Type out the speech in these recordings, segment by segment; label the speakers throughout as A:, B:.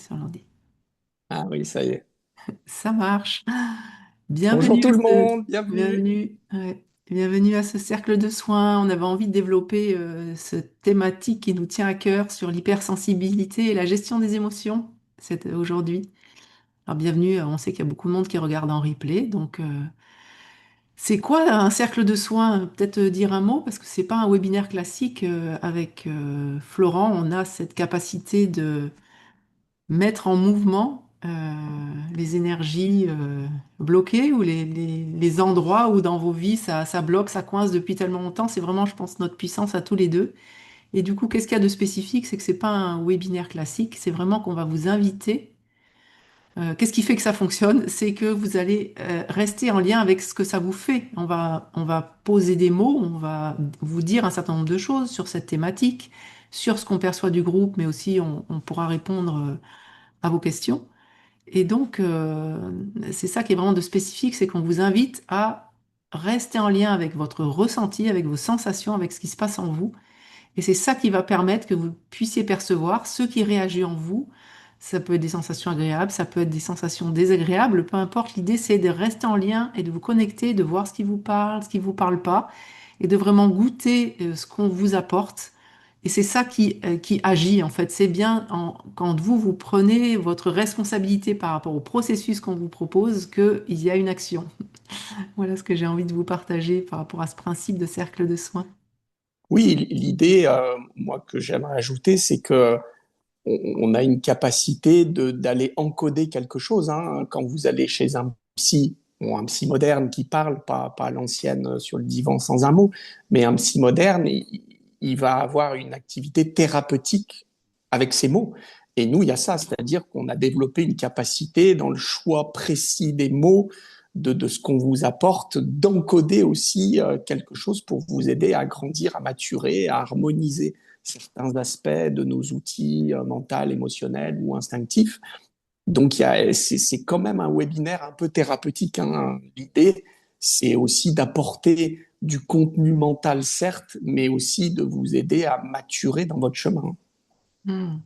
A: sur l'ordi.
B: Ah oui, ça y est.
A: Ça marche.
B: Bonjour
A: Bienvenue
B: tout
A: à
B: le
A: ce,
B: monde, bienvenue.
A: bienvenue à ce cercle de soins. On avait envie de développer cette thématique qui nous tient à cœur sur l'hypersensibilité et la gestion des émotions aujourd'hui. Alors bienvenue, on sait qu'il y a beaucoup de monde qui regarde en replay, donc c'est quoi un cercle de soins? Peut-être dire un mot, parce que c'est pas un webinaire classique. Avec Florent, on a cette capacité de mettre en mouvement les énergies bloquées ou les endroits où dans vos vies ça bloque, ça coince depuis tellement longtemps. C'est vraiment, je pense, notre puissance à tous les deux. Et du coup, qu'est-ce qu'il y a de spécifique? C'est que c'est pas un webinaire classique, c'est vraiment qu'on va vous inviter. Qu'est-ce qui fait que ça fonctionne? C'est que vous allez rester en lien avec ce que ça vous fait. On va poser des mots, on va vous dire un certain nombre de choses sur cette thématique, sur ce qu'on perçoit du groupe, mais aussi on pourra répondre à vos questions. Et donc, c'est ça qui est vraiment de spécifique, c'est qu'on vous invite à rester en lien avec votre ressenti, avec vos sensations, avec ce qui se passe en vous. Et c'est ça qui va permettre que vous puissiez percevoir ce qui réagit en vous. Ça peut être des sensations agréables, ça peut être des sensations désagréables, peu importe. L'idée, c'est de rester en lien et de vous connecter, de voir ce qui vous parle, ce qui ne vous parle pas, et de vraiment goûter ce qu'on vous apporte. Et c'est ça qui agit, en fait. C'est bien quand vous prenez votre responsabilité par rapport au processus qu'on vous propose, qu'il y a une action. Voilà ce que j'ai envie de vous partager par rapport à ce principe de cercle de soins.
B: Oui, l'idée, moi, que j'aimerais ajouter, c'est que on a une capacité d'aller encoder quelque chose, hein. Quand vous allez chez un psy, bon, un psy moderne qui parle, pas l'ancienne sur le divan sans un mot, mais un psy moderne, il va avoir une activité thérapeutique avec ses mots. Et nous, il y a ça, c'est-à-dire qu'on a développé une capacité dans le choix précis des mots, de ce qu'on vous apporte, d'encoder aussi quelque chose pour vous aider à grandir, à maturer, à harmoniser certains aspects de nos outils mentaux, émotionnels ou instinctifs. Donc, c'est quand même un webinaire un peu thérapeutique, hein. L'idée, c'est aussi d'apporter du contenu mental, certes, mais aussi de vous aider à maturer dans votre chemin.
A: Hmm.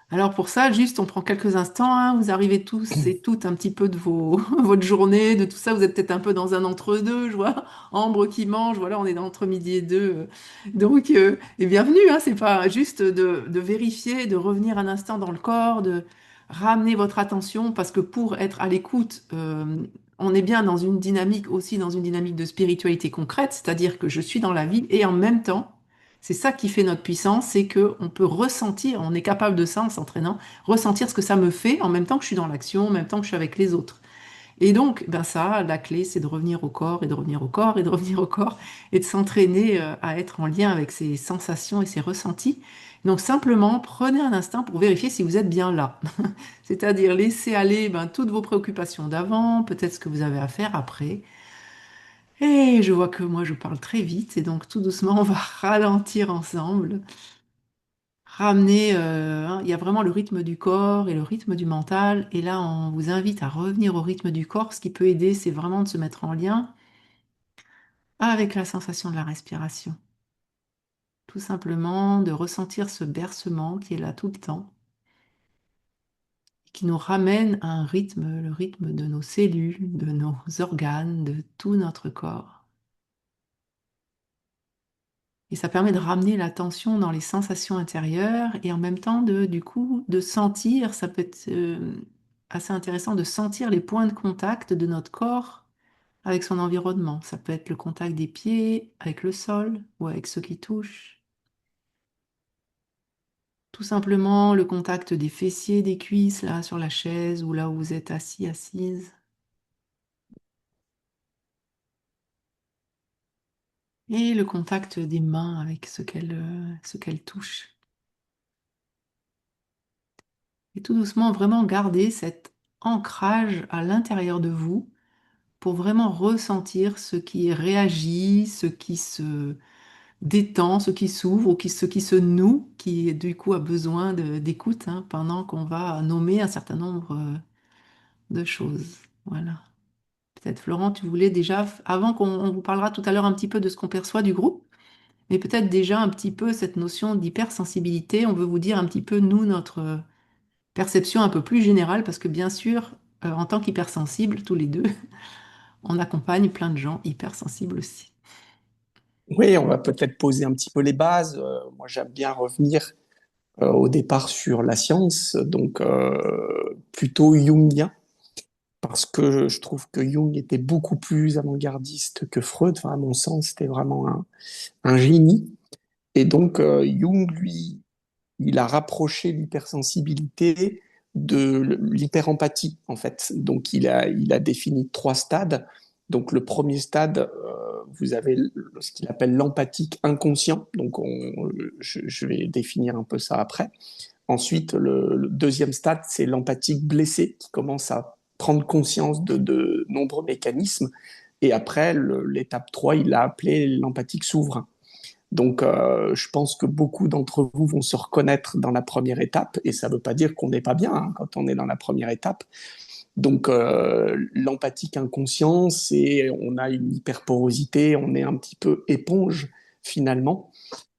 A: Alors pour ça, juste, on prend quelques instants, hein. Vous arrivez tous et toutes un petit peu de votre journée, de tout ça. Vous êtes peut-être un peu dans un entre-deux, je vois. Ambre qui mange, voilà, on est dans entre midi et deux. Donc, et bienvenue, hein. C'est pas juste de vérifier, de revenir un instant dans le corps, de ramener votre attention, parce que pour être à l'écoute, on est bien dans une dynamique aussi, dans une dynamique de spiritualité concrète, c'est-à-dire que je suis dans la vie et en même temps, c'est ça qui fait notre puissance, c'est que on peut ressentir, on est capable de ça en s'entraînant, ressentir ce que ça me fait en même temps que je suis dans l'action, en même temps que je suis avec les autres. Et donc, ben ça, la clé, c'est de revenir au corps et de revenir au corps et de revenir au corps et de s'entraîner à être en lien avec ses sensations et ses ressentis. Donc simplement, prenez un instant pour vérifier si vous êtes bien là. C'est-à-dire laissez aller ben, toutes vos préoccupations d'avant, peut-être ce que vous avez à faire après. Et je vois que moi, je parle très vite et donc tout doucement, on va ralentir ensemble. Ramener, hein, il y a vraiment le rythme du corps et le rythme du mental. Et là, on vous invite à revenir au rythme du corps. Ce qui peut aider, c'est vraiment de se mettre en lien avec la sensation de la respiration. Tout simplement de ressentir ce bercement qui est là tout le temps, qui nous ramène à un rythme, le rythme de nos cellules, de nos organes, de tout notre corps. Et ça permet de ramener l'attention dans les sensations intérieures et en même temps du coup, de sentir, ça peut être assez intéressant de sentir les points de contact de notre corps avec son environnement. Ça peut être le contact des pieds avec le sol ou avec ce qui touche. Tout simplement le contact des fessiers, des cuisses, là sur la chaise ou là où vous êtes assis, assise. Et le contact des mains avec ce qu'elles touchent. Et tout doucement, vraiment garder cet ancrage à l'intérieur de vous pour vraiment ressentir ce qui réagit, ce qui se détend, ce qui s'ouvre ou ce qui se noue, qui du coup a besoin d'écoute hein, pendant qu'on va nommer un certain nombre de choses. Voilà. Peut-être Florent, tu voulais déjà, avant qu'on vous parlera tout à l'heure un petit peu de ce qu'on perçoit du groupe, mais peut-être déjà un petit peu cette notion d'hypersensibilité, on veut vous dire un petit peu, nous, perception un peu plus générale, parce que bien sûr, en tant qu'hypersensibles, tous les deux, on accompagne plein de gens hypersensibles aussi.
B: Oui, on va peut-être poser un petit peu les bases. Moi, j'aime bien revenir au départ sur la science, donc plutôt jungien, parce que je trouve que Jung était beaucoup plus avant-gardiste que Freud. Enfin, à mon sens, c'était vraiment un génie. Et donc, Jung, lui, il a rapproché l'hypersensibilité de l'hyperempathie, en fait. Donc, il a défini trois stades. Donc, le premier stade, vous avez ce qu'il appelle l'empathique inconscient. Donc, je vais définir un peu ça après. Ensuite, le deuxième stade, c'est l'empathique blessé, qui commence à prendre conscience de nombreux mécanismes. Et après, l'étape 3, il l'a appelé l'empathique souverain. Donc, je pense que beaucoup d'entre vous vont se reconnaître dans la première étape, et ça ne veut pas dire qu'on n'est pas bien hein, quand on est dans la première étape. Donc, l'empathique inconscient, c'est on a une hyperporosité, on est un petit peu éponge finalement,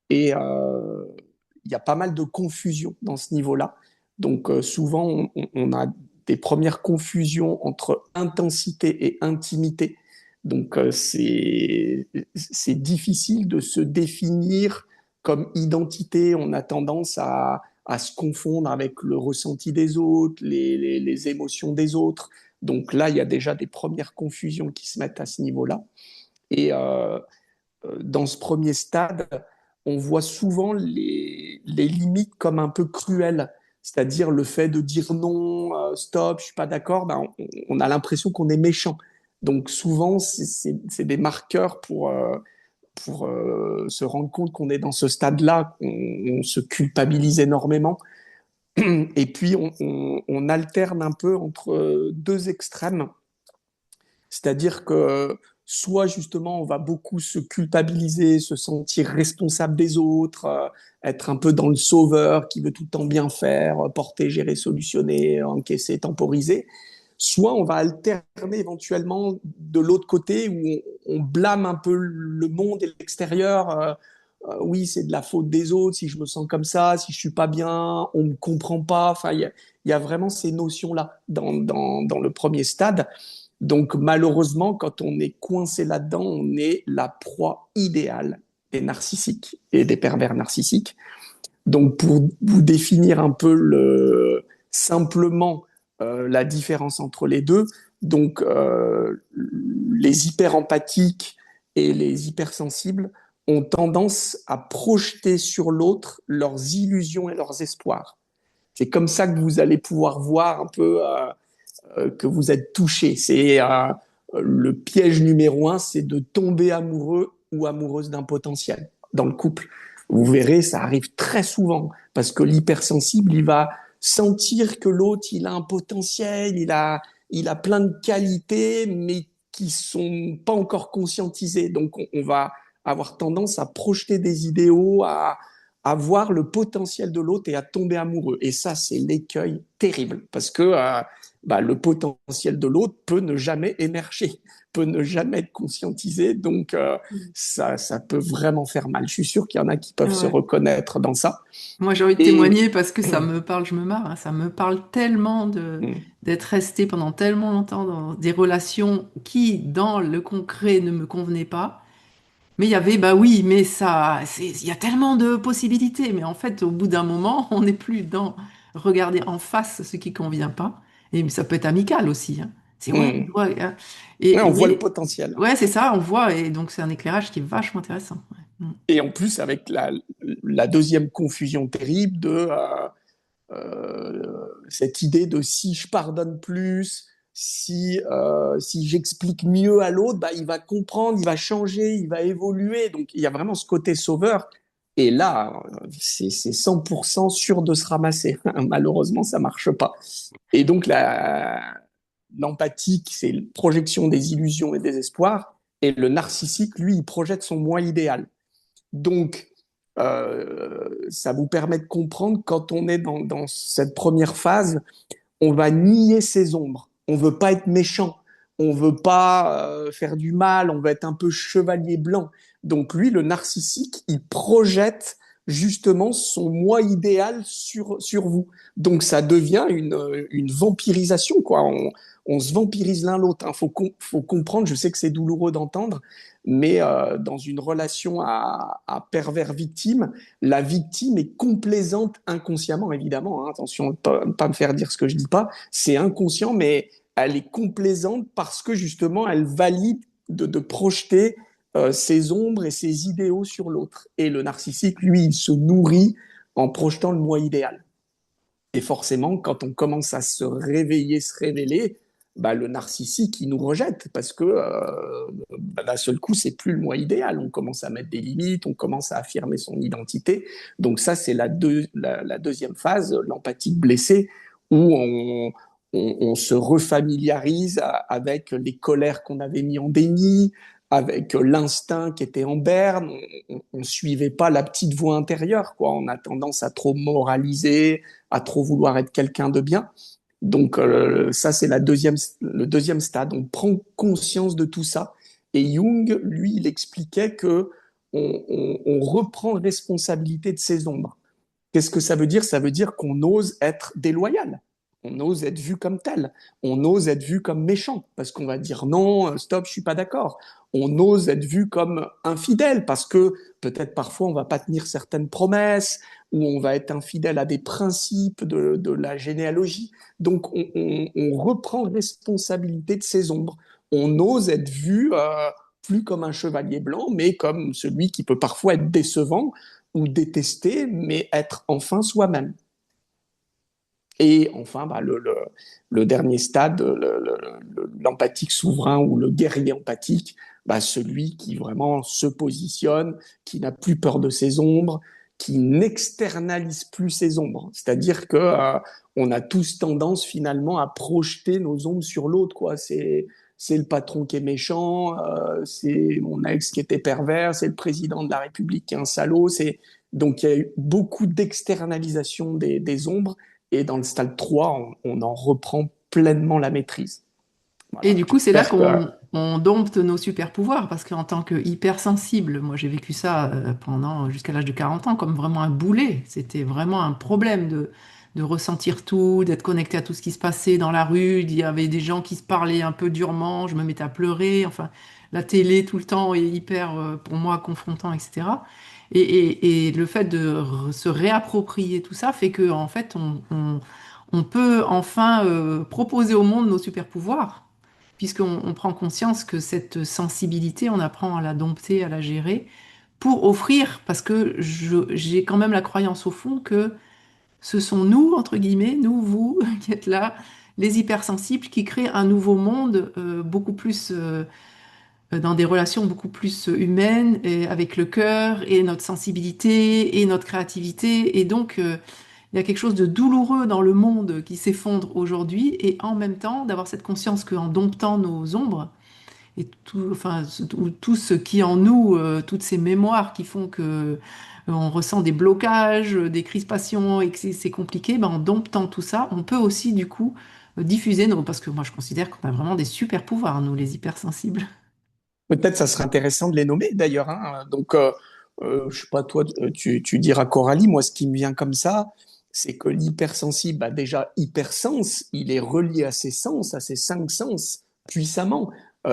B: et il y a pas mal de confusion dans ce niveau-là. Donc, souvent, on a des premières confusions entre intensité et intimité. Donc, c'est difficile de se définir comme identité. On a tendance à se confondre avec le ressenti des autres, les émotions des autres. Donc là, il y a déjà des premières confusions qui se mettent à ce niveau-là. Et dans ce premier stade, on voit souvent les limites comme un peu cruelles. C'est-à-dire le fait de dire non, stop, je suis pas d'accord, ben, on a l'impression qu'on est méchant. Donc souvent, c'est des marqueurs pour se rendre compte qu'on est dans ce stade-là, on se culpabilise énormément. Et puis on alterne un peu entre deux extrêmes. C'est-à-dire que soit justement on va beaucoup se culpabiliser, se sentir responsable des autres, être un peu dans le sauveur qui veut tout le temps bien faire, porter, gérer, solutionner, encaisser, temporiser. Soit on va alterner éventuellement de l'autre côté où on blâme un peu le monde et l'extérieur. Oui, c'est de la faute des autres si je me sens comme ça, si je suis pas bien, on me comprend pas. Enfin, il y a vraiment ces notions-là dans le premier stade. Donc malheureusement, quand on est coincé là-dedans, on est la proie idéale des narcissiques et des pervers narcissiques. Donc pour vous définir un peu simplement la différence entre les deux, donc les hyperempathiques et les hypersensibles ont tendance à projeter sur l'autre leurs illusions et leurs espoirs. C'est comme ça que vous allez pouvoir voir un peu que vous êtes touché. C'est le piège numéro un, c'est de tomber amoureux ou amoureuse d'un potentiel dans le couple. Vous verrez, ça arrive très souvent parce que l'hypersensible, il va sentir que l'autre, il a un potentiel, il a plein de qualités, mais qui sont pas encore conscientisées. Donc, on va avoir tendance à projeter des idéaux, à voir le potentiel de l'autre et à tomber amoureux. Et ça, c'est l'écueil terrible parce que bah, le potentiel de l'autre peut ne jamais émerger, peut ne jamais être conscientisé. Donc, ça peut vraiment faire mal. Je suis sûr qu'il y en a qui peuvent se
A: Ouais.
B: reconnaître dans ça.
A: Moi, j'ai envie de
B: Et
A: témoigner parce que ça me parle, je me marre, hein, ça me parle tellement d'être restée pendant tellement longtemps dans des relations qui, dans le concret, ne me convenaient pas. Mais il y avait, bah oui, mais ça, il y a tellement de possibilités. Mais en fait, au bout d'un moment, on n'est plus dans regarder en face ce qui convient pas. Et ça peut être amical aussi, hein. C'est ouais, ouais, hein.
B: ouais, on voit le
A: Mais
B: potentiel.
A: ouais, c'est ça, on voit. Et donc, c'est un éclairage qui est vachement intéressant. Ouais. Mm.
B: Et en plus, avec la deuxième confusion terrible de cette idée de si je pardonne plus, si j'explique mieux à l'autre, bah, il va comprendre, il va changer, il va évoluer. Donc il y a vraiment ce côté sauveur. Et là, c'est 100% sûr de se ramasser. Malheureusement, ça marche pas. Et donc l'empathique, c'est la projection des illusions et des espoirs. Et le narcissique, lui, il projette son moi idéal. Donc, ça vous permet de comprendre quand on est dans cette première phase, on va nier ses ombres. On veut pas être méchant. On veut pas faire du mal. On veut être un peu chevalier blanc. Donc lui, le narcissique, il projette justement son moi idéal sur vous. Donc ça devient une vampirisation, quoi. On se vampirise l'un l'autre. Il faut comprendre, je sais que c'est douloureux d'entendre, mais dans une relation à pervers-victime, la victime est complaisante inconsciemment, évidemment. Hein, attention, pas me faire dire ce que je dis pas. C'est inconscient, mais elle est complaisante parce que justement, elle valide de projeter ses ombres et ses idéaux sur l'autre. Et le narcissique, lui, il se nourrit en projetant le moi idéal. Et forcément, quand on commence à se réveiller, se révéler, bah, le narcissique, il nous rejette parce que bah, d'un seul coup, c'est plus le moi idéal. On commence à mettre des limites, on commence à affirmer son identité. Donc ça, c'est la deuxième phase, l'empathique blessée, où on se refamiliarise avec les colères qu'on avait mis en déni, avec l'instinct qui était en berne. On suivait pas la petite voix intérieure, quoi. On a tendance à trop moraliser, à trop vouloir être quelqu'un de bien. Donc ça, c'est le deuxième stade. On prend conscience de tout ça. Et Jung, lui, il expliquait que on reprend responsabilité de ses ombres. Qu'est-ce que ça veut dire? Ça veut dire qu'on ose être déloyal. On ose être vu comme tel. On ose être vu comme méchant parce qu'on va dire non, stop, je suis pas d'accord. On ose être vu comme infidèle parce que peut-être parfois on va pas tenir certaines promesses ou on va être infidèle à des principes de la généalogie. Donc on reprend responsabilité de ses ombres. On ose être vu plus comme un chevalier blanc, mais comme celui qui peut parfois être décevant ou détester, mais être enfin soi-même. Et enfin, bah, le dernier stade, l'empathique souverain ou le guerrier empathique, bah, celui qui vraiment se positionne, qui n'a plus peur de ses ombres, qui n'externalise plus ses ombres. C'est-à-dire que on a tous tendance finalement à projeter nos ombres sur l'autre, quoi. C'est le patron qui est méchant, c'est mon ex qui était pervers, c'est le président de la République qui est un salaud. Donc il y a eu beaucoup d'externalisation des ombres et dans le stade 3, on en reprend pleinement la maîtrise.
A: Et
B: Voilà,
A: du coup, c'est là
B: j'espère que...
A: qu'on dompte nos super pouvoirs, parce qu'en tant que hypersensible, moi j'ai vécu ça pendant jusqu'à l'âge de 40 ans comme vraiment un boulet. C'était vraiment un problème de ressentir tout, d'être connecté à tout ce qui se passait dans la rue. Il y avait des gens qui se parlaient un peu durement, je me mettais à pleurer. Enfin, la télé tout le temps est hyper, pour moi, confrontant, etc. Et le fait de se réapproprier tout ça fait que, en fait, on peut enfin proposer au monde nos super pouvoirs puisqu'on prend conscience que cette sensibilité, on apprend à la dompter, à la gérer, pour offrir, parce que j'ai quand même la croyance au fond que ce sont nous, entre guillemets, nous, vous, qui êtes là, les hypersensibles, qui créent un nouveau monde beaucoup plus, dans des relations beaucoup plus humaines, et avec le cœur, et notre sensibilité, et notre créativité, et donc il y a quelque chose de douloureux dans le monde qui s'effondre aujourd'hui, et en même temps d'avoir cette conscience qu'en domptant nos ombres, et tout, enfin, tout ce qui en nous, toutes ces mémoires qui font que on ressent des blocages, des crispations et que c'est compliqué, ben, en domptant tout ça, on peut aussi du coup diffuser nos... Parce que moi je considère qu'on a vraiment des super pouvoirs, nous les hypersensibles.
B: Peut-être ça serait intéressant de les nommer d'ailleurs. Hein. Donc, je sais pas, toi, tu diras Coralie, moi ce qui me vient comme ça, c'est que l'hypersensible, bah, déjà hypersens, il est relié à ses sens, à ses cinq sens, puissamment.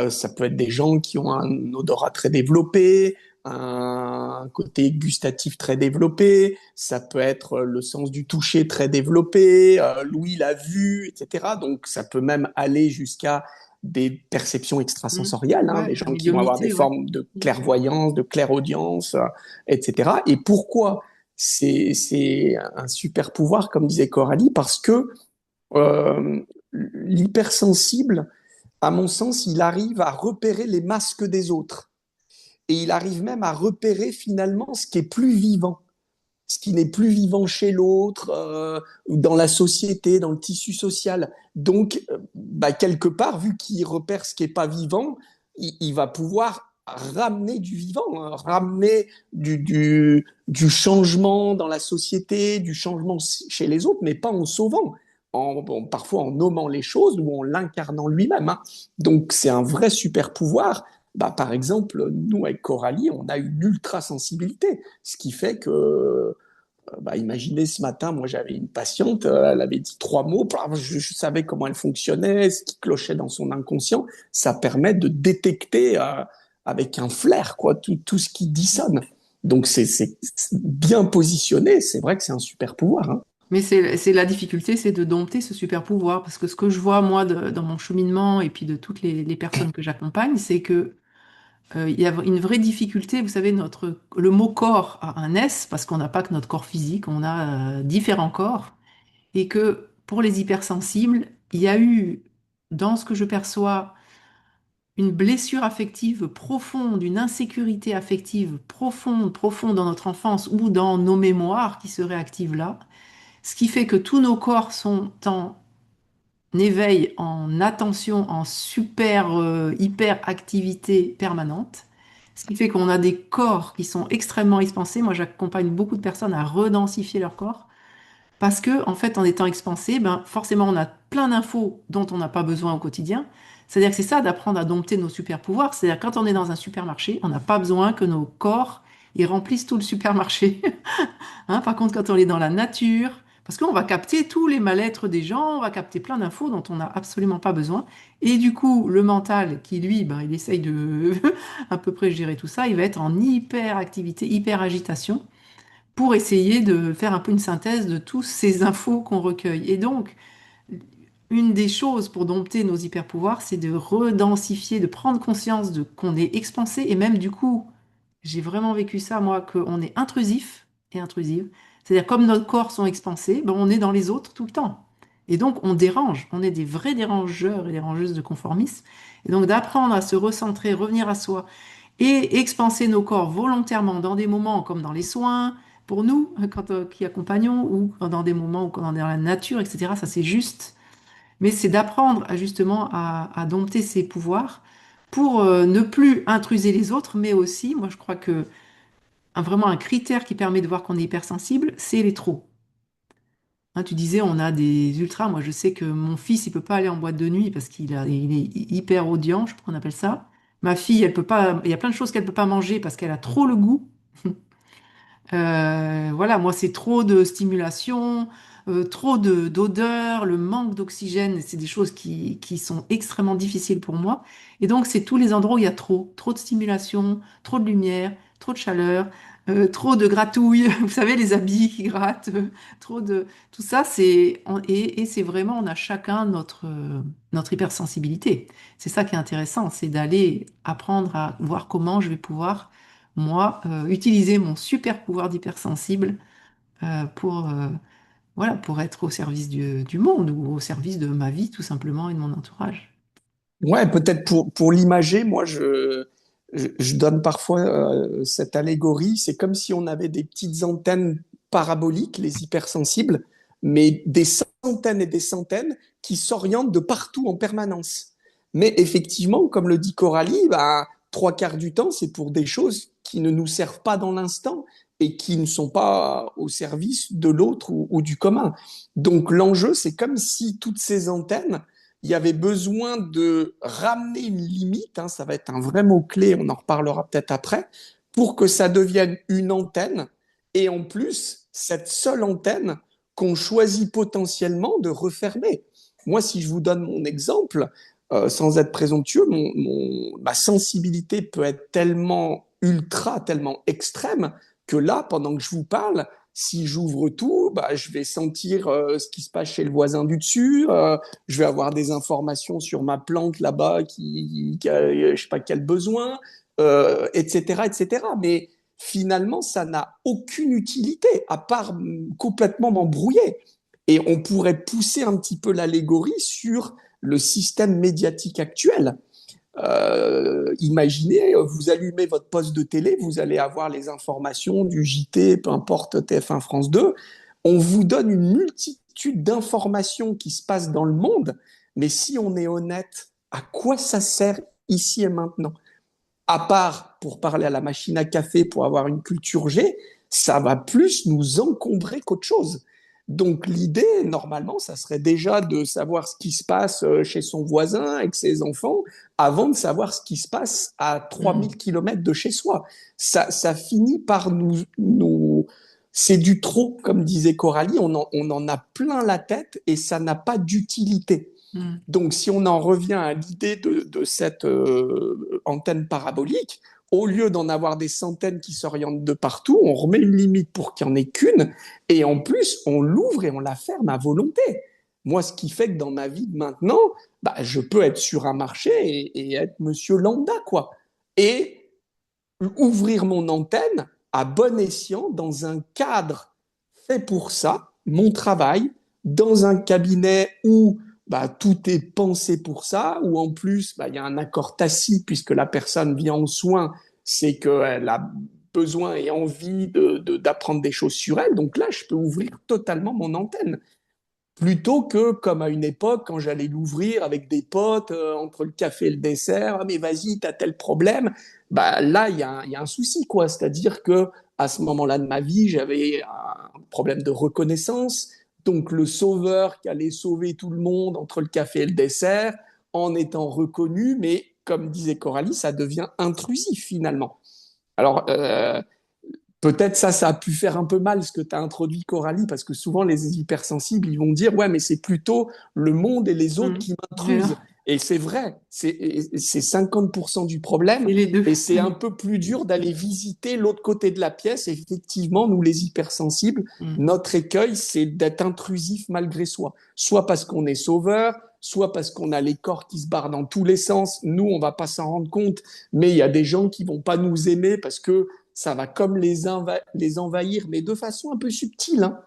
B: Ça peut être des gens qui ont un odorat très développé, un côté gustatif très développé, ça peut être le sens du toucher très développé, l'ouïe, la vue, etc. Donc ça peut même aller jusqu'à des perceptions
A: Mm.
B: extrasensorielles, hein,
A: Ouais,
B: des
A: la
B: gens qui vont avoir des
A: médiumnité, ouais.
B: formes de
A: Mm.
B: clairvoyance, de clairaudience, etc. Et pourquoi c'est un super pouvoir, comme disait Coralie, parce que euh, l'hypersensible, à mon sens, il arrive à repérer les masques des autres. Et il arrive même à repérer finalement ce qui est plus vivant, ce qui n'est plus vivant chez l'autre, dans la société, dans le tissu social. Donc, bah, quelque part, vu qu'il repère ce qui n'est pas vivant, il va pouvoir ramener du vivant, hein, ramener du changement dans la société, du changement chez les autres, mais pas en sauvant, bon, parfois en nommant les choses ou en l'incarnant lui-même. Hein. Donc, c'est un vrai super pouvoir. Bah, par exemple, nous, avec Coralie, on a une ultra-sensibilité, ce qui fait que, bah, imaginez ce matin, moi j'avais une patiente, elle avait dit 3 mots, je savais comment elle fonctionnait, ce qui clochait dans son inconscient, ça permet de détecter avec un flair quoi, tout ce qui dissonne. Donc c'est bien positionné, c'est vrai que c'est un super pouvoir. Hein.
A: Mais c'est la difficulté, c'est de dompter ce super pouvoir. Parce que ce que je vois, moi, dans mon cheminement et puis de toutes les personnes que j'accompagne, c'est que il y a une vraie difficulté. Vous savez, le mot corps a un S, parce qu'on n'a pas que notre corps physique, on a différents corps. Et que pour les hypersensibles, il y a eu, dans ce que je perçois, une blessure affective profonde, une insécurité affective profonde, profonde dans notre enfance ou dans nos mémoires qui se réactivent là. Ce qui fait que tous nos corps sont en éveil, en attention, en super, hyper activité permanente. Ce qui fait qu'on a des corps qui sont extrêmement expansés. Moi, j'accompagne beaucoup de personnes à redensifier leur corps. Parce que, en fait, en étant expansé, ben, forcément, on a plein d'infos dont on n'a pas besoin au quotidien. C'est-à-dire que c'est ça d'apprendre à dompter nos super pouvoirs. C'est-à-dire quand on est dans un supermarché, on n'a pas besoin que nos corps ils remplissent tout le supermarché. Hein, par contre, quand on est dans la nature, parce qu'on va capter tous les mal-être des gens, on va capter plein d'infos dont on n'a absolument pas besoin. Et du coup, le mental, qui lui, ben, il essaye de à peu près gérer tout ça, il va être en hyper activité, hyper agitation, pour essayer de faire un peu une synthèse de toutes ces infos qu'on recueille. Et donc, une des choses pour dompter nos hyper-pouvoirs, c'est de redensifier, de prendre conscience de qu'on est expansé et même du coup, j'ai vraiment vécu ça, moi, qu'on est intrusif et intrusive. C'est-à-dire, comme nos corps sont expansés, ben, on est dans les autres tout le temps. Et donc, on dérange. On est des vrais dérangeurs et dérangeuses de conformisme. Et donc, d'apprendre à se recentrer, revenir à soi et expanser nos corps volontairement dans des moments comme dans les soins, pour nous, quand, qui accompagnons, ou dans des moments où on est dans la nature, etc. Ça, c'est juste. Mais c'est d'apprendre justement à dompter ses pouvoirs pour ne plus intruser les autres, mais aussi, moi je crois que vraiment un critère qui permet de voir qu'on est hypersensible, c'est les trop. Hein, tu disais, on a des ultras. Moi, je sais que mon fils, il peut pas aller en boîte de nuit parce il est hyper audient, je crois qu'on appelle ça. Ma fille, elle peut pas. Il y a plein de choses qu'elle peut pas manger parce qu'elle a trop le goût. Voilà, moi, c'est trop de stimulation, trop d'odeur, le manque d'oxygène, c'est des choses qui sont extrêmement difficiles pour moi. Et donc, c'est tous les endroits où il y a trop de stimulation, trop de lumière, trop de chaleur, trop de gratouilles, vous savez, les habits qui grattent, trop de... Tout ça, et c'est vraiment, on a chacun notre hypersensibilité. C'est ça qui est intéressant, c'est d'aller apprendre à voir comment je vais pouvoir moi, utiliser mon super pouvoir d'hypersensible pour, voilà, pour être au service du monde ou au service de ma vie, tout simplement, et de mon entourage.
B: Ouais, peut-être pour l'imager, moi, je donne parfois cette allégorie. C'est comme si on avait des petites antennes paraboliques, les hypersensibles, mais des centaines et des centaines qui s'orientent de partout en permanence. Mais effectivement, comme le dit Coralie, bah, 3 quarts du temps, c'est pour des choses qui ne nous servent pas dans l'instant et qui ne sont pas au service de l'autre ou du commun. Donc l'enjeu, c'est comme si toutes ces antennes il y avait besoin de ramener une limite, hein, ça va être un vrai mot-clé, on en reparlera peut-être après, pour que ça devienne une antenne, et en plus, cette seule antenne qu'on choisit potentiellement de refermer. Moi, si je vous donne mon exemple, sans être présomptueux, ma sensibilité peut être tellement ultra, tellement extrême, que là, pendant que je vous parle, si j'ouvre tout, bah, je vais sentir ce qui se passe chez le voisin du dessus, je vais avoir des informations sur ma plante là-bas qui a, je sais pas quel besoin, etc., etc. Mais finalement, ça n'a aucune utilité à part complètement m'embrouiller. Et on pourrait pousser un petit peu l'allégorie sur le système médiatique actuel. Imaginez, vous allumez votre poste de télé, vous allez avoir les informations du JT, peu importe TF1, France 2. On vous donne une multitude d'informations qui se passent dans le monde, mais si on est honnête, à quoi ça sert ici et maintenant? À part pour parler à la machine à café, pour avoir une culture G, ça va plus nous encombrer qu'autre chose. Donc l'idée, normalement, ça serait déjà de savoir ce qui se passe chez son voisin avec ses enfants avant de savoir ce qui se passe à
A: Mm.
B: 3 000 kilomètres de chez soi. Ça finit par nous. C'est du trop, comme disait Coralie, on en a plein la tête et ça n'a pas d'utilité.
A: Mm.
B: Donc, si on en revient à l'idée de cette antenne parabolique, au lieu d'en avoir des centaines qui s'orientent de partout, on remet une limite pour qu'il n'y en ait qu'une, et en plus, on l'ouvre et on la ferme à volonté. Moi, ce qui fait que dans ma vie de maintenant, bah, je peux être sur un marché et être monsieur lambda, quoi. Et ouvrir mon antenne à bon escient dans un cadre fait pour ça, mon travail, dans un cabinet où bah, tout est pensé pour ça, où en plus bah, il y a un accord tacite puisque la personne vient en soins, c'est qu'elle a besoin et envie d'apprendre des choses sur elle. Donc là, je peux ouvrir totalement mon antenne plutôt que comme à une époque quand j'allais l'ouvrir avec des potes entre le café et le dessert. Ah, mais vas-y, t'as tel problème. Bah là il y a un souci quoi, c'est-à-dire que à ce moment-là de ma vie j'avais un problème de reconnaissance, donc le sauveur qui allait sauver tout le monde entre le café et le dessert en étant reconnu, mais comme disait Coralie, ça devient intrusif finalement. Alors, peut-être ça a pu faire un peu mal ce que tu as introduit, Coralie, parce que souvent les hypersensibles, ils vont dire, ouais, mais c'est plutôt le monde et les autres
A: Mm.
B: qui
A: Mais non,
B: m'intrusent. Et c'est vrai, c'est 50% du problème,
A: c'est les deux.
B: et c'est un peu plus dur d'aller visiter l'autre côté de la pièce. Et effectivement, nous les hypersensibles,
A: Mm.
B: notre écueil, c'est d'être intrusif malgré soi. Soit parce qu'on est sauveur, soit parce qu'on a les corps qui se barrent dans tous les sens. Nous, on va pas s'en rendre compte, mais il y a des gens qui vont pas nous aimer parce que ça va comme les envahir, mais de façon un peu subtile. Hein.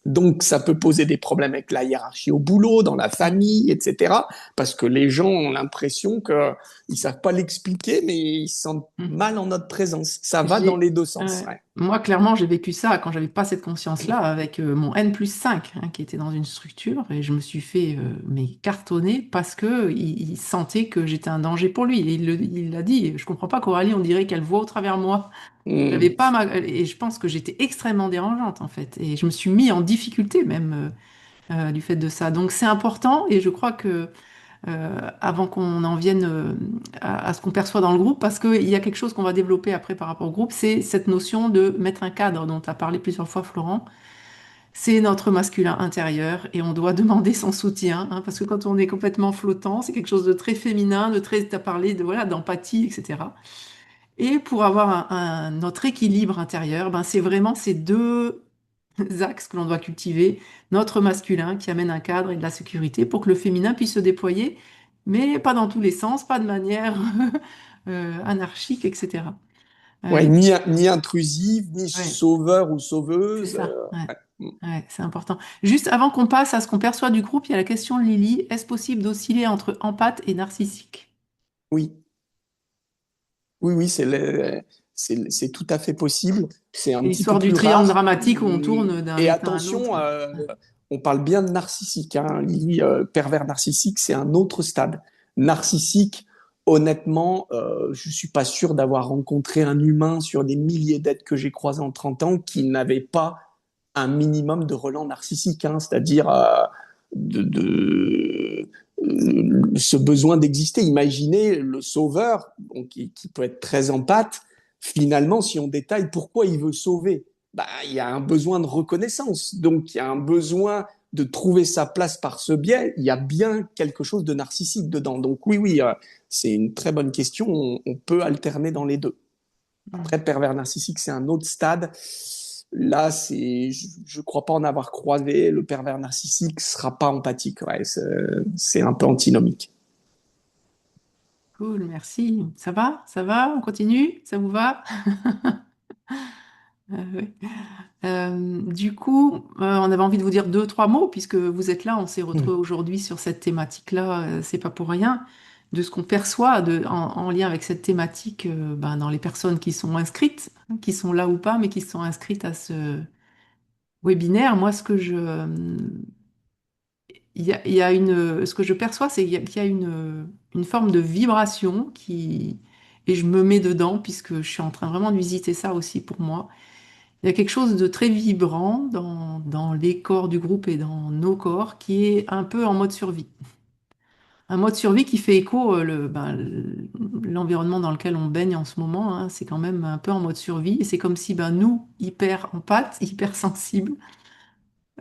B: Donc, ça peut poser des problèmes avec la hiérarchie au boulot, dans la
A: Mm.
B: famille, etc. Parce que les gens ont l'impression qu'ils ne savent pas l'expliquer, mais ils se sentent
A: Mm.
B: mal en notre présence. Ça va dans
A: J'ai,
B: les deux sens. Ouais.
A: moi, clairement, j'ai vécu ça quand j'avais pas cette conscience-là avec mon N+5 qui était dans une structure et je me suis fait mais cartonner parce que il sentait que j'étais un danger pour lui. Et il l'a dit. Je comprends pas, Coralie, on dirait qu'elle voit au travers de moi. J'avais
B: Mmh.
A: pas et je pense que j'étais extrêmement dérangeante en fait. Et je me suis mis en difficulté même du fait de ça. Donc c'est important et je crois que avant qu'on en vienne à ce qu'on perçoit dans le groupe, parce qu'il y a quelque chose qu'on va développer après par rapport au groupe, c'est cette notion de mettre un cadre dont tu as parlé plusieurs fois, Florent. C'est notre masculin intérieur et on doit demander son soutien, hein, parce que quand on est complètement flottant, c'est quelque chose de très féminin, de très, tu as parlé de, voilà, d'empathie, etc. Et pour avoir notre équilibre intérieur, ben, c'est vraiment ces deux axes que l'on doit cultiver, notre masculin qui amène un cadre et de la sécurité pour que le féminin puisse se déployer, mais pas dans tous les sens, pas de manière anarchique, etc.
B: Ouais,
A: Euh,
B: ni intrusive, ni
A: ouais,
B: sauveur ou
A: c'est
B: sauveuse.
A: ça. Ouais.
B: Ouais.
A: Ouais, c'est important. Juste avant qu'on passe à ce qu'on perçoit du groupe, il y a la question de Lily. Est-ce possible d'osciller entre empathe et narcissique?
B: Oui, oui, c'est tout à fait possible. C'est un
A: C'est
B: petit peu
A: l'histoire du
B: plus
A: triangle
B: rare.
A: dramatique où on tourne d'un
B: Et
A: état à un
B: attention,
A: autre.
B: on parle bien de narcissique. Hein. Lily, pervers narcissique, c'est un autre stade. Narcissique, honnêtement, je suis pas sûr d'avoir rencontré un humain sur des milliers d'êtres que j'ai croisés en 30 ans qui n'avait pas un minimum de relents narcissiques, hein, c'est-à-dire ce besoin d'exister. Imaginez le sauveur, donc, qui peut être très empathe, finalement, si on détaille pourquoi il veut sauver, bah, il y a un besoin de reconnaissance, donc il y a un besoin de trouver sa place par ce biais, il y a bien quelque chose de narcissique dedans. Donc oui, oui, c'est une très bonne question, on peut alterner dans les deux.
A: Mm.
B: Après, pervers narcissique, c'est un autre stade. Là, je crois pas en avoir croisé. Le pervers narcissique sera pas empathique. Ouais, c'est un peu antinomique.
A: Cool, merci. Ça va? Ça va? On continue? Ça vous va? Oui. Du coup, on avait envie de vous dire deux, trois mots, puisque vous êtes là, on s'est retrouvés aujourd'hui sur cette thématique-là, c'est pas pour rien, de ce qu'on perçoit en lien avec cette thématique ben, dans les personnes qui sont inscrites, hein, qui sont là ou pas, mais qui sont inscrites à ce webinaire. Moi, il y a ce que je perçois, c'est qu'il y a une forme de vibration et je me mets dedans, puisque je suis en train vraiment de visiter ça aussi pour moi Il y a quelque chose de très vibrant dans les corps du groupe et dans nos corps qui est un peu en mode survie. Un mode survie qui fait écho, l'environnement dans lequel on baigne en ce moment, hein, c'est quand même un peu en mode survie. Et c'est comme si ben, nous, hyper empathes, hyper sensibles,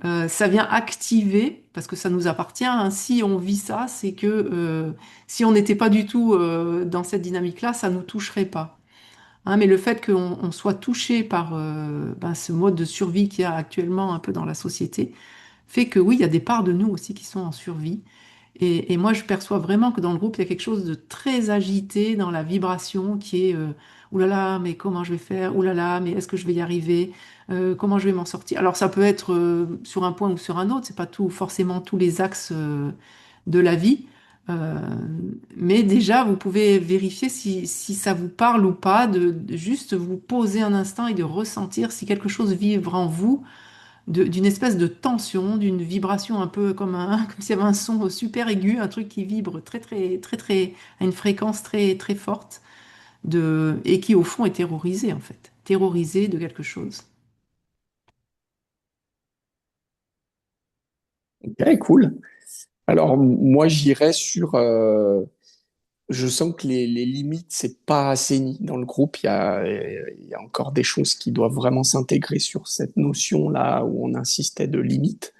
A: ça vient activer, parce que ça nous appartient, hein, si on vit ça, c'est que si on n'était pas du tout dans cette dynamique-là, ça ne nous toucherait pas. Hein, mais le fait qu'on soit touché par ben, ce mode de survie qu'il y a actuellement un peu dans la société, fait que oui, il y a des parts de nous aussi qui sont en survie. Et moi, je perçois vraiment que dans le groupe, il y a quelque chose de très agité dans la vibration qui est ouh là là, mais comment je vais faire? Ouh là là, mais est-ce que je vais y arriver? Comment je vais m'en sortir? Alors, ça peut être sur un point ou sur un autre, c'est pas tout, forcément tous les axes de la vie. Euh, mais déjà, vous pouvez vérifier si ça vous parle ou pas, de juste vous poser un instant et de ressentir si quelque chose vibre en vous d'une espèce de tension, d'une vibration un peu comme comme s'il y avait un son super aigu, un truc qui vibre très très très très à une fréquence très très forte et qui au fond est terrorisé en fait, terrorisé de quelque chose.
B: Ok, cool. Alors, moi, j'irais sur. Je sens que les limites, c'est pas assaini dans le groupe. Il y a encore des choses qui doivent vraiment s'intégrer sur cette notion-là où on insistait de limites.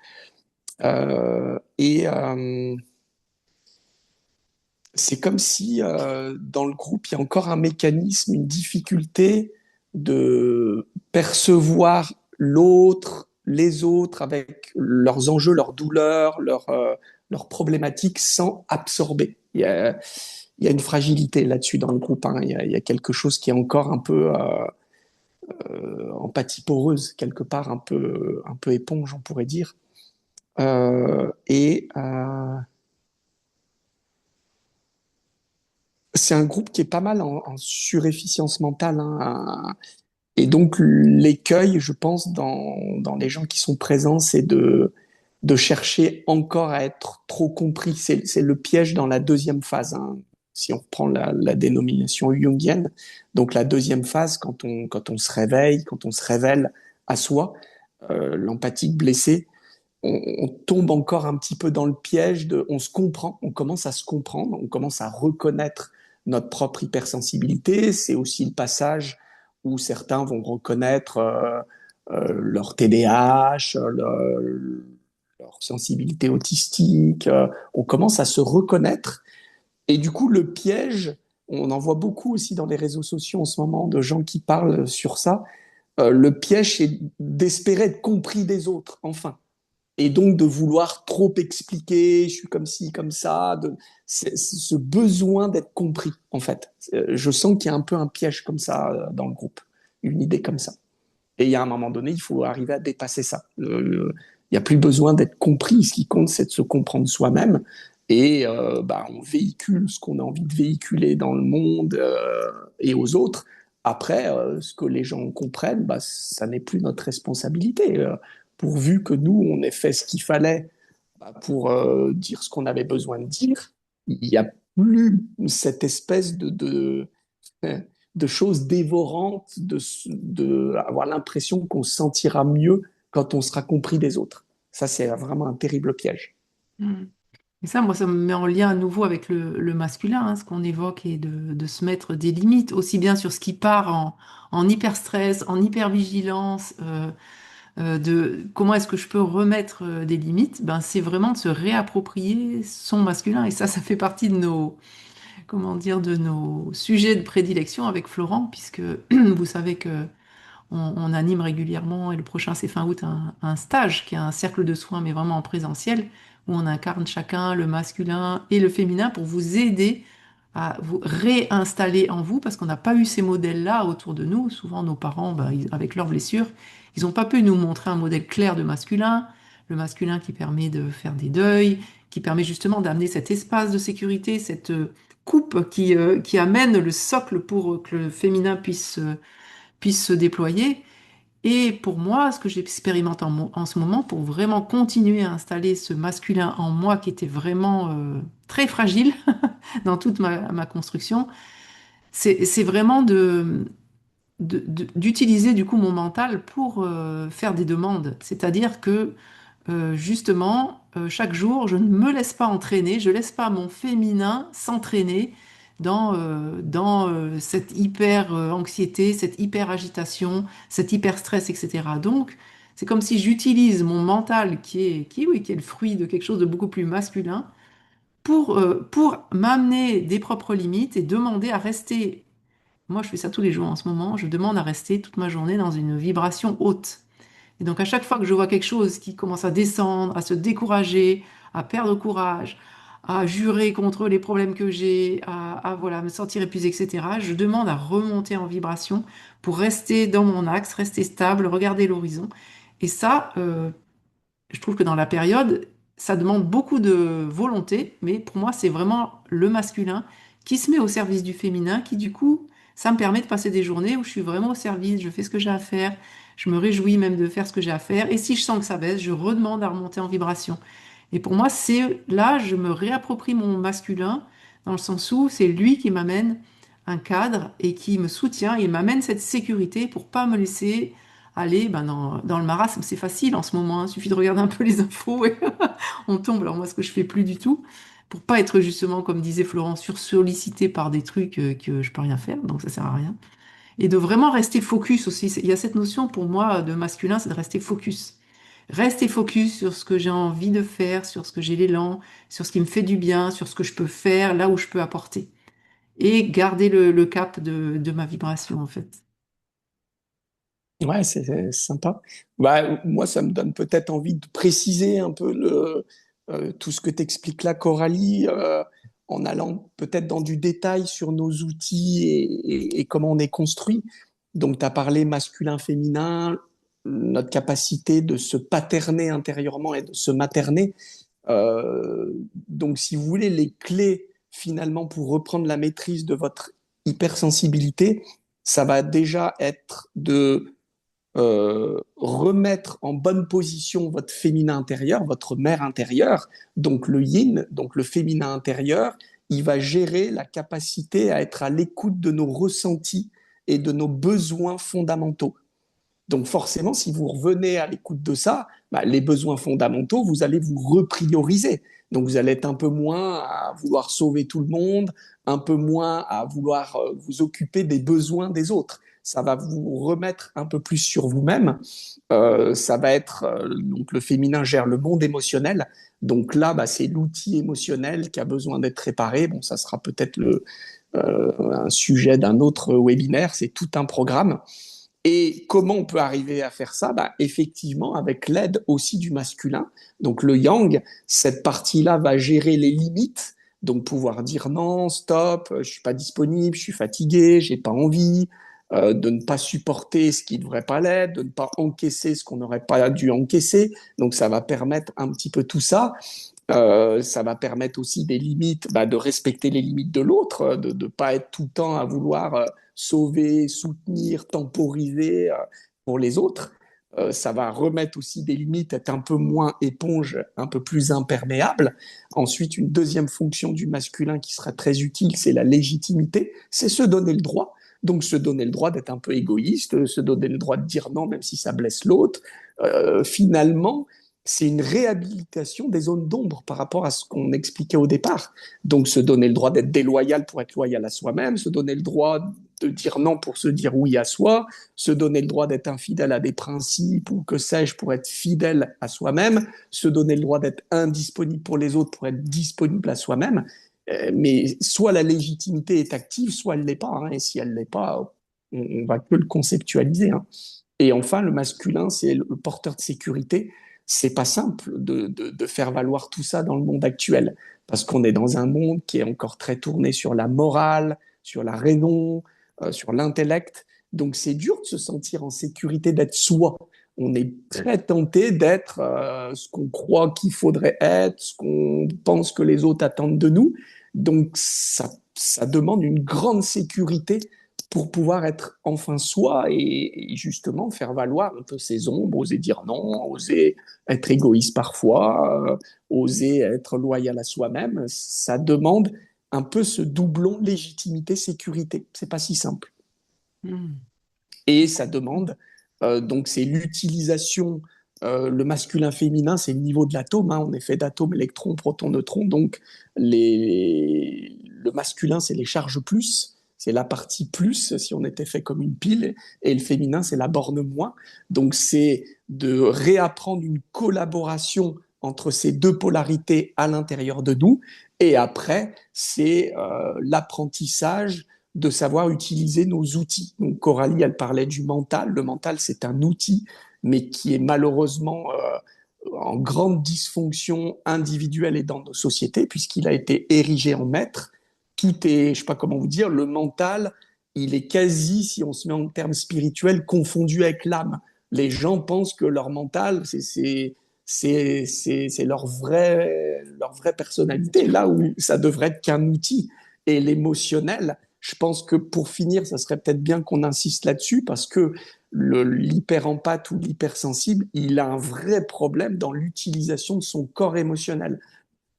B: Et c'est comme si dans le groupe, il y a encore un mécanisme, une difficulté de percevoir l'autre, les autres avec leurs enjeux, leurs douleurs, leurs problématiques sans absorber. Il y a une fragilité là-dessus dans le groupe. Hein. Il y a quelque chose qui est encore un peu empathie poreuse, quelque part un peu éponge, on pourrait dire. C'est un groupe qui est pas mal en surefficience mentale. Hein. Et donc, l'écueil, je pense, dans les gens qui sont présents, c'est de chercher encore à être trop compris. C'est le piège dans la deuxième phase, hein, si on reprend la dénomination jungienne. Donc, la deuxième phase, quand on se réveille, quand on se révèle à soi, l'empathique blessé, on tombe encore un petit peu dans le piège on se comprend, on commence à se comprendre, on commence à reconnaître notre propre hypersensibilité. C'est aussi le passage où certains vont reconnaître leur TDAH, leur sensibilité autistique. On commence à se reconnaître. Et du coup, le piège, on en voit beaucoup aussi dans les réseaux sociaux en ce moment de gens qui parlent sur ça. Le piège, c'est d'espérer être compris des autres, enfin, et donc de vouloir trop expliquer, je suis comme ci, comme ça, ce besoin d'être compris, en fait. Je sens qu'il y a un peu un piège comme ça dans le groupe, une idée comme ça. Et il y a un moment donné, il faut arriver à dépasser ça. Il n'y a plus besoin d'être compris, ce qui compte, c'est de se comprendre soi-même. Et bah, on véhicule ce qu'on a envie de véhiculer dans le monde et aux autres. Après, ce que les gens comprennent, bah, ça n'est plus notre responsabilité. Pourvu que nous, on ait fait ce qu'il fallait bah, pour dire ce qu'on avait besoin de dire, il n'y a plus cette espèce de choses dévorantes, avoir l'impression qu'on se sentira mieux quand on sera compris des autres. Ça, c'est vraiment un terrible piège.
A: Mm. Et ça, moi, ça me met en lien à nouveau avec le masculin, hein, ce qu'on évoque, et de se mettre des limites, aussi bien sur ce qui part en hyper-stress, en hyper-vigilance, de comment est-ce que je peux remettre des limites, ben, c'est vraiment de se réapproprier son masculin. Et ça fait partie de comment dire, de nos sujets de prédilection avec Florent, puisque vous savez que on anime régulièrement, et le prochain c'est fin août, un stage qui est un cercle de soins, mais vraiment en présentiel, où on incarne chacun le masculin et le féminin pour vous aider à vous réinstaller en vous, parce qu'on n'a pas eu ces modèles-là autour de nous. Souvent, nos parents, bah, avec leurs blessures, ils n'ont pas pu nous montrer un modèle clair de masculin, le masculin qui permet de faire des deuils, qui permet justement d'amener cet espace de sécurité, cette coupe qui amène le socle pour que le féminin puisse se déployer. Et pour moi, ce que j'expérimente en ce moment, pour vraiment continuer à installer ce masculin en moi qui était vraiment très fragile dans toute ma construction, c'est vraiment d'utiliser du coup mon mental pour faire des demandes. C'est-à-dire que justement, chaque jour, je ne me laisse pas entraîner, je laisse pas mon féminin s'entraîner dans cette hyper anxiété, cette hyper agitation, cet hyper stress, etc. Donc, c'est comme si j'utilise mon mental oui, qui est le fruit de quelque chose de beaucoup plus masculin pour m'amener des propres limites et demander à rester. Moi, je fais ça tous les jours en ce moment. Je demande à rester toute ma journée dans une vibration haute. Et donc, à chaque fois que je vois quelque chose qui commence à descendre, à se décourager, à perdre courage, à jurer contre les problèmes que j'ai, voilà, me sentir épuisé, etc., je demande à remonter en vibration pour rester dans mon axe, rester stable, regarder l'horizon. Et ça, je trouve que dans la période, ça demande beaucoup de volonté, mais pour moi, c'est vraiment le masculin qui se met au service du féminin, qui du coup, ça me permet de passer des journées où je suis vraiment au service, je fais ce que j'ai à faire, je me réjouis même de faire ce que j'ai à faire, et si je sens que ça baisse, je redemande à remonter en vibration. Et pour moi, c'est là, je me réapproprie mon masculin, dans le sens où c'est lui qui m'amène un cadre et qui me soutient, et m'amène cette sécurité pour pas me laisser aller dans le marasme. C'est facile en ce moment, hein. Il suffit de regarder un peu les infos et on tombe. Alors moi, ce que je fais plus du tout, pour pas être justement, comme disait Florent, sursollicité par des trucs que je peux rien faire, donc ça sert à rien. Et de vraiment rester focus aussi. Il y a cette notion pour moi de masculin, c'est de rester focus. Rester focus sur ce que j'ai envie de faire, sur ce que j'ai l'élan, sur ce qui me fait du bien, sur ce que je peux faire, là où je peux apporter. Et garder le cap de ma vibration, en fait.
B: Ouais, c'est sympa. Bah, moi, ça me donne peut-être envie de préciser un peu tout ce que t'expliques là, Coralie, en allant peut-être dans du détail sur nos outils et comment on est construit. Donc, tu as parlé masculin-féminin, notre capacité de se paterner intérieurement et de se materner. Donc, si vous voulez, les clés finalement pour reprendre la maîtrise de votre hypersensibilité, ça va déjà être de remettre en bonne position votre féminin intérieur, votre mère intérieure, donc le yin, donc le féminin intérieur, il va gérer la capacité à être à l'écoute de nos ressentis et de nos besoins fondamentaux. Donc forcément, si vous revenez à l'écoute de ça, bah, les besoins fondamentaux, vous allez vous reprioriser. Donc vous allez être un peu moins à vouloir sauver tout le monde, un peu moins à vouloir vous occuper des besoins des autres. Ça va vous remettre un peu plus sur vous-même. Ça va être donc le féminin gère le monde émotionnel. Donc là, bah, c'est l'outil émotionnel qui a besoin d'être réparé. Bon, ça sera peut-être un sujet d'un autre webinaire. C'est tout un programme. Et comment on peut arriver à faire ça? Bah, effectivement, avec l'aide aussi du masculin. Donc le yang, cette partie-là va gérer les limites, donc pouvoir dire non, stop, je suis pas disponible, je suis fatigué, j'ai pas envie, de ne pas supporter ce qui ne devrait pas l'être, de ne pas encaisser ce qu'on n'aurait pas dû encaisser. Donc ça va permettre un petit peu tout ça. Ça va permettre aussi des limites, bah, de respecter les limites de l'autre, de ne pas être tout le temps à vouloir sauver, soutenir, temporiser pour les autres. Ça va remettre aussi des limites, être un peu moins éponge, un peu plus imperméable. Ensuite, une deuxième fonction du masculin qui sera très utile, c'est la légitimité, c'est se donner le droit. Donc se donner le droit d'être un peu égoïste, se donner le droit de dire non même si ça blesse l'autre. Finalement, c'est une réhabilitation des zones d'ombre par rapport à ce qu'on expliquait au départ. Donc se donner le droit d'être déloyal pour être loyal à soi-même, se donner le droit de dire non pour se dire oui à soi, se donner le droit d'être infidèle à des principes ou que sais-je pour être fidèle à soi-même, se donner le droit d'être indisponible pour les autres pour être disponible à soi-même. Mais soit la légitimité est active, soit elle ne l'est pas. Hein, et si elle ne l'est pas, on va que le conceptualiser. Hein. Et enfin, le masculin, c'est le porteur de sécurité. C'est pas simple de faire valoir tout ça dans le monde actuel, parce qu'on est dans un monde qui est encore très tourné sur la morale, sur la raison, sur l'intellect. Donc c'est dur de se sentir en sécurité, d'être soi. On est très tenté d'être ce qu'on croit qu'il faudrait être, ce qu'on pense que les autres attendent de nous. Donc ça demande une grande sécurité pour pouvoir être enfin soi et justement faire valoir un peu ses ombres, oser dire non, oser être égoïste parfois, oser être loyal à soi-même. Ça demande un peu ce doublon légitimité-sécurité. C'est pas si simple.
A: Hmm.
B: Et ça demande, donc c'est l'utilisation, le masculin-féminin, c'est le niveau de l'atome, hein, on est fait d'atomes, électrons, protons, neutrons, donc le masculin, c'est les charges plus, c'est la partie plus, si on était fait comme une pile, et le féminin, c'est la borne moins. Donc c'est de réapprendre une collaboration entre ces deux polarités à l'intérieur de nous, et après, c'est l'apprentissage de savoir utiliser nos outils. Donc Coralie, elle parlait du mental. Le mental, c'est un outil, mais qui est malheureusement en grande dysfonction individuelle et dans nos sociétés, puisqu'il a été érigé en maître. Tout est, je ne sais pas comment vous dire, le mental, il est quasi, si on se met en termes spirituels, confondu avec l'âme. Les gens pensent que leur mental, c'est leur vraie personnalité, là où ça devrait être qu'un outil. Et l'émotionnel, je pense que pour finir, ça serait peut-être bien qu'on insiste là-dessus parce que l'hyperempathe ou l'hypersensible, il a un vrai problème dans l'utilisation de son corps émotionnel.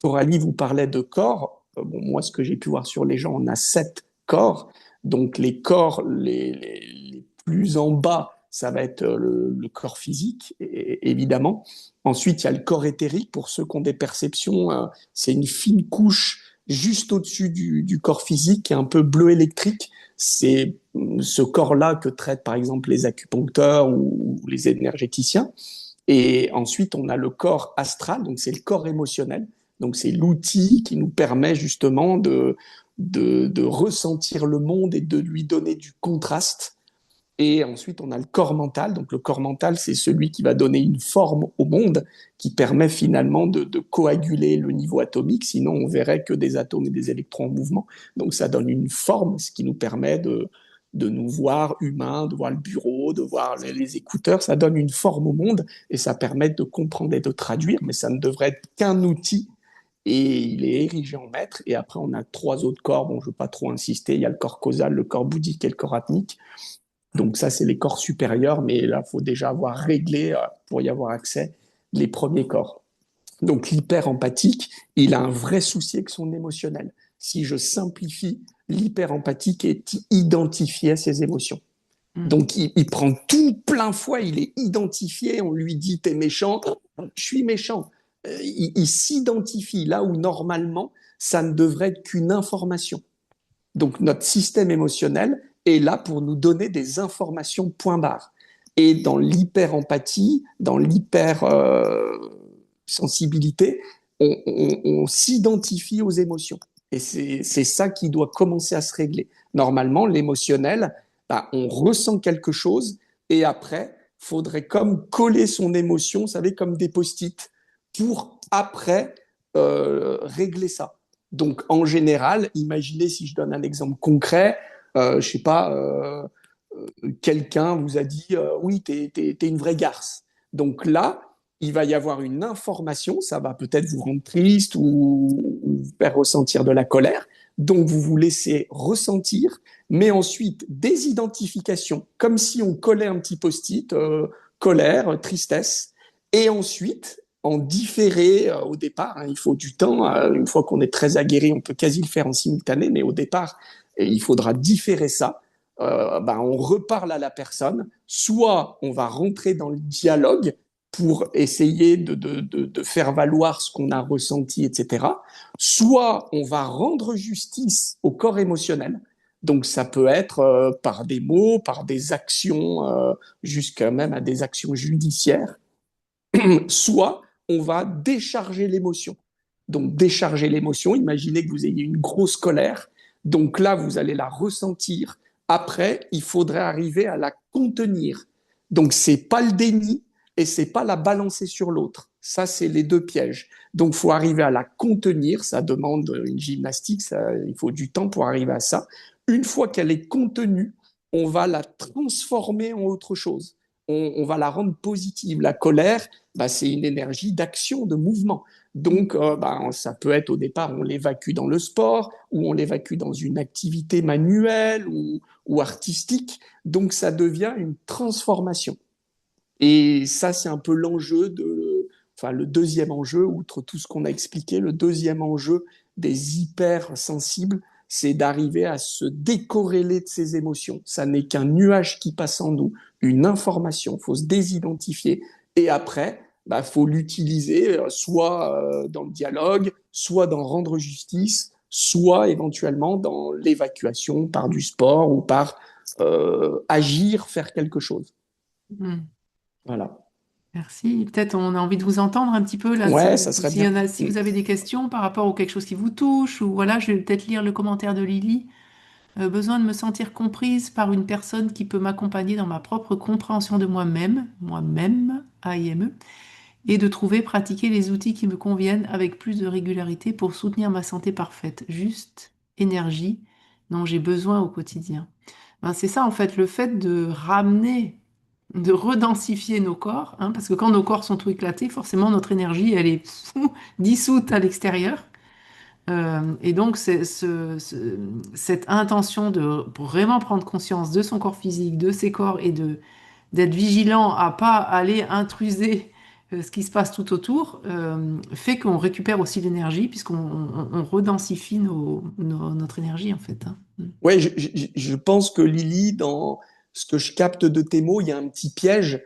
B: Coralie vous parlait de corps. Bon, moi, ce que j'ai pu voir sur les gens, on a 7 corps. Donc, les corps les plus en bas, ça va être le corps physique, évidemment. Ensuite, il y a le corps éthérique. Pour ceux qui ont des perceptions, c'est une fine couche juste au-dessus du corps physique, qui est un peu bleu électrique. C'est ce corps-là que traitent, par exemple, les acupuncteurs ou les énergéticiens. Et ensuite, on a le corps astral, donc c'est le corps émotionnel. Donc c'est l'outil qui nous permet justement de ressentir le monde et de lui donner du contraste. Et ensuite, on a le corps mental. Donc le corps mental, c'est celui qui va donner une forme au monde, qui permet finalement de coaguler le niveau atomique. Sinon, on verrait que des atomes et des électrons en mouvement. Donc ça donne une forme, ce qui nous permet de nous voir humains, de voir le bureau, de voir les écouteurs. Ça donne une forme au monde et ça permet de comprendre et de traduire, mais ça ne devrait être qu'un outil et il est érigé en maître. Et après, on a 3 autres corps. Bon, je ne veux pas trop insister. Il y a le corps causal, le corps bouddhique et le corps atmique. Donc ça, c'est les corps supérieurs, mais là, il faut déjà avoir réglé, pour y avoir accès, les premiers corps. Donc l'hyper-empathique, il a un vrai souci avec son émotionnel. Si je simplifie, l'hyper-empathique est identifié à ses émotions.
A: Mm.
B: Donc il prend tout plein fouet, il est identifié, on lui dit t'es méchant, je suis méchant. Il s'identifie là où normalement ça ne devrait être qu'une information. Donc notre système émotionnel est là pour nous donner des informations point barre. Et dans l'hyper-empathie, dans l'hyper-sensibilité, on s'identifie aux émotions. Et c'est ça qui doit commencer à se régler. Normalement, l'émotionnel, bah, on ressent quelque chose et après, il faudrait comme coller son émotion, vous savez, comme des post-it, pour après régler ça. Donc, en général, imaginez si je donne un exemple concret, je sais pas, quelqu'un vous a dit oui, t'es une vraie garce. Donc là, il va y avoir une information, ça va peut-être vous rendre triste ou vous faire ressentir de la colère. Donc vous vous laissez ressentir, mais ensuite des identifications, comme si on collait un petit post-it, colère, tristesse, et ensuite en différé au départ. Hein, il faut du temps. Une fois qu'on est très aguerri, on peut quasi le faire en simultané, mais au départ, il faudra différer ça. Ben, on reparle à la personne. Soit on va rentrer dans le dialogue pour essayer de faire valoir ce qu'on a ressenti, etc. Soit on va rendre justice au corps émotionnel. Donc ça peut être par des mots, par des actions, jusqu'à même à des actions judiciaires. Soit on va décharger l'émotion. Donc décharger l'émotion, imaginez que vous ayez une grosse colère, donc là vous allez la ressentir. Après, il faudrait arriver à la contenir. Donc c'est pas le déni et c'est pas la balancer sur l'autre. Ça c'est les deux pièges. Donc faut arriver à la contenir, ça demande une gymnastique, ça, il faut du temps pour arriver à ça. Une fois qu'elle est contenue, on va la transformer en autre chose. On va la rendre positive. La colère, bah, c'est une énergie d'action, de mouvement. Donc, bah, ça peut être au départ, on l'évacue dans le sport, ou on l'évacue dans une activité manuelle ou artistique. Donc, ça devient une transformation. Et ça, c'est un peu l'enjeu enfin, le deuxième enjeu, outre tout ce qu'on a expliqué, le deuxième enjeu des hypersensibles, c'est d'arriver à se décorréler de ses émotions. Ça n'est qu'un nuage qui passe en nous, une information, il faut se désidentifier. Et après, bah, faut l'utiliser soit dans le dialogue, soit dans rendre justice, soit éventuellement dans l'évacuation par du sport ou par agir, faire quelque chose.
A: Hmm.
B: Voilà.
A: Merci. Peut-être on a envie de vous entendre un petit peu là,
B: Ouais, ça serait
A: s'il y
B: bien.
A: en a, si
B: Mm.
A: vous avez des questions par rapport à quelque chose qui vous touche, ou voilà, je vais peut-être lire le commentaire de Lily. Besoin de me sentir comprise par une personne qui peut m'accompagner dans ma propre compréhension de moi-même, moi-même, AIME, et de trouver, pratiquer les outils qui me conviennent avec plus de régularité pour soutenir ma santé parfaite, juste énergie dont j'ai besoin au quotidien. Ben, c'est ça en fait, le fait de ramener, de redensifier nos corps, hein, parce que quand nos corps sont tout éclatés, forcément notre énergie, elle est dissoute à l'extérieur. Et donc, cette intention de vraiment prendre conscience de son corps physique, de ses corps et d'être vigilant à pas aller intruser ce qui se passe tout autour, fait qu'on récupère aussi l'énergie puisqu'on on redensifie notre énergie en fait, hein. Mm.
B: Ouais, je pense que Lily, dans ce que je capte de tes mots, il y a un petit piège.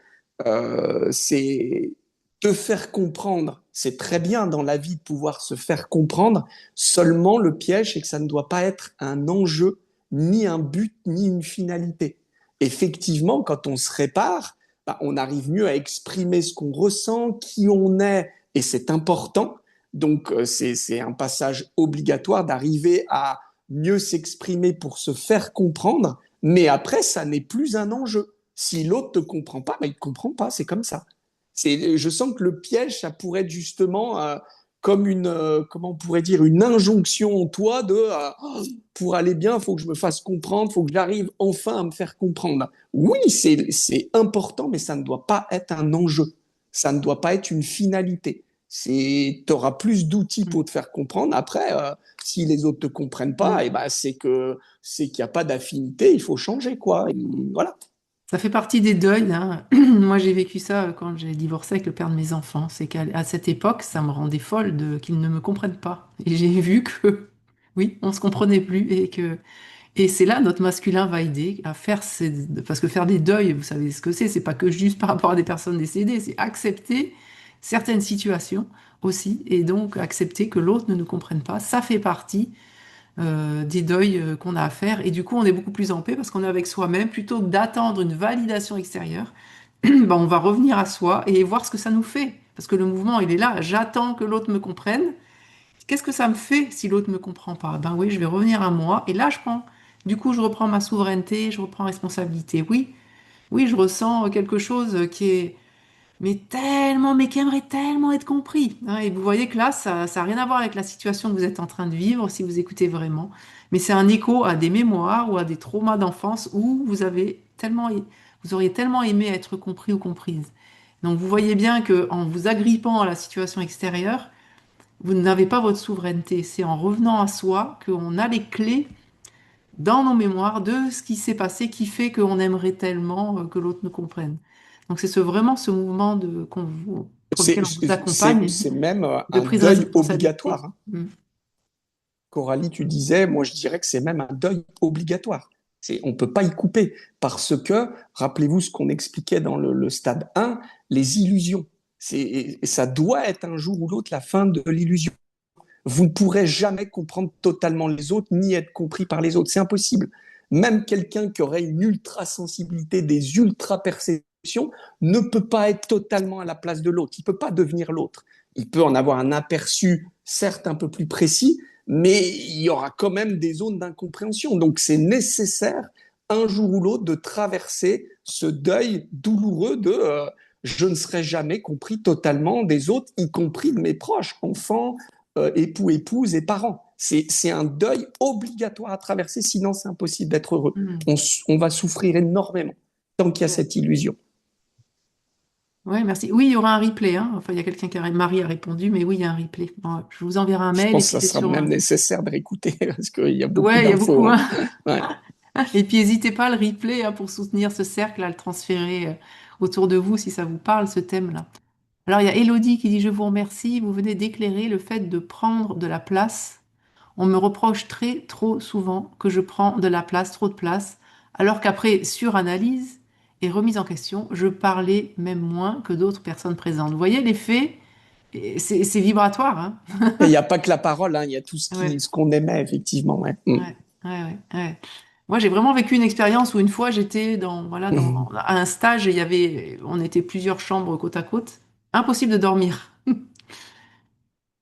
B: C'est te faire comprendre. C'est très bien dans la vie de pouvoir se faire comprendre. Seulement, le piège, c'est que ça ne doit pas être un enjeu, ni un but, ni une finalité. Effectivement, quand on se répare, bah, on arrive mieux à exprimer ce qu'on ressent, qui on est, et c'est important. Donc, c'est un passage obligatoire d'arriver à mieux s'exprimer pour se faire comprendre, mais après, ça n'est plus un enjeu. Si l'autre ne te comprend pas, ben, il ne te comprend pas, c'est comme ça. Je sens que le piège, ça pourrait être justement comme une, comment on pourrait dire, une injonction en toi de pour aller bien, il faut que je me fasse comprendre, il faut que j'arrive enfin à me faire comprendre. Oui, c'est important, mais ça ne doit pas être un enjeu. Ça ne doit pas être une finalité. Tu auras plus d'outils pour te faire comprendre. Après, si les autres te comprennent pas,
A: Mm.
B: et ben c'est qu'il n'y a pas d'affinité, il faut changer quoi. Et voilà.
A: Ça fait partie des deuils, hein. Moi, j'ai vécu ça quand j'ai divorcé avec le père de mes enfants. C'est qu'à cette époque, ça me rendait folle qu'ils ne me comprennent pas. Et j'ai vu que, oui, on se comprenait plus et c'est là notre masculin va aider à faire parce que faire des deuils, vous savez ce que c'est pas que juste par rapport à des personnes décédées, c'est accepter certaines situations aussi et donc accepter que l'autre ne nous comprenne pas. Ça fait partie des deuils qu'on a à faire. Et du coup, on est beaucoup plus en paix parce qu'on est avec soi-même. Plutôt que d'attendre une validation extérieure, ben, on va revenir à soi et voir ce que ça nous fait. Parce que le mouvement, il est là. J'attends que l'autre me comprenne. Qu'est-ce que ça me fait si l'autre ne me comprend pas? Ben oui, je vais revenir à moi. Et là, du coup, je reprends ma souveraineté, je reprends responsabilité. Oui, oui, je ressens quelque chose qui est mais qui aimerait tellement être compris, hein. Et vous voyez que là, ça n'a rien à voir avec la situation que vous êtes en train de vivre, si vous écoutez vraiment. Mais c'est un écho à des mémoires ou à des traumas d'enfance où vous auriez tellement aimé être compris ou comprise. Donc vous voyez bien que en vous agrippant à la situation extérieure, vous n'avez pas votre souveraineté. C'est en revenant à soi qu'on a les clés dans nos mémoires de ce qui s'est passé qui fait qu'on aimerait tellement que l'autre nous comprenne. Donc c'est vraiment ce mouvement pour lequel on vous accompagne
B: C'est même
A: de
B: un
A: prise de
B: deuil
A: responsabilité.
B: obligatoire, hein.
A: Mm.
B: Coralie, tu disais, moi je dirais que c'est même un deuil obligatoire. On ne peut pas y couper parce que, rappelez-vous ce qu'on expliquait dans le stade 1, les illusions. Ça doit être un jour ou l'autre la fin de l'illusion. Vous ne pourrez jamais comprendre totalement les autres ni être compris par les autres. C'est impossible. Même quelqu'un qui aurait une ultra-sensibilité, des ultra-perceptions, ne peut pas être totalement à la place de l'autre. Il ne peut pas devenir l'autre. Il peut en avoir un aperçu, certes un peu plus précis, mais il y aura quand même des zones d'incompréhension. Donc c'est nécessaire, un jour ou l'autre, de traverser ce deuil douloureux de je ne serai jamais compris totalement des autres, y compris de mes proches, enfants, époux, épouse et parents. C'est un deuil obligatoire à traverser, sinon c'est impossible d'être heureux.
A: Mm.
B: On va souffrir énormément tant qu'il y a
A: Ouais.
B: cette illusion.
A: Ouais, merci. Oui, il y aura un replay, hein. Enfin, il y a quelqu'un Marie a répondu, mais oui, il y a un replay. Bon, je vous enverrai un
B: Je
A: mail et
B: pense
A: puis
B: que ça
A: c'est
B: sera
A: sur.
B: même nécessaire de réécouter parce qu'il y a beaucoup
A: Ouais, il y a beaucoup,
B: d'infos, hein.
A: hein.
B: Ouais.
A: Et puis n'hésitez pas à le replay, hein, pour soutenir ce cercle, à le transférer autour de vous si ça vous parle, ce thème-là. Alors, il y a Elodie qui dit, je vous remercie, vous venez d'éclairer le fait de prendre de la place on me reproche trop souvent que je prends de la place, trop de place, alors qu'après suranalyse et remise en question, je parlais même moins que d'autres personnes présentes. Vous voyez l'effet? Et c'est vibratoire, hein?
B: Et il n'y a pas que la parole, hein, il y a tout
A: Ouais,
B: ce qu'on aimait, effectivement. Ouais. Mm.
A: ouais, ouais. Moi, j'ai vraiment vécu une expérience où une fois j'étais voilà,
B: Mhm.
A: à un stage et on était plusieurs chambres côte à côte. Impossible de dormir.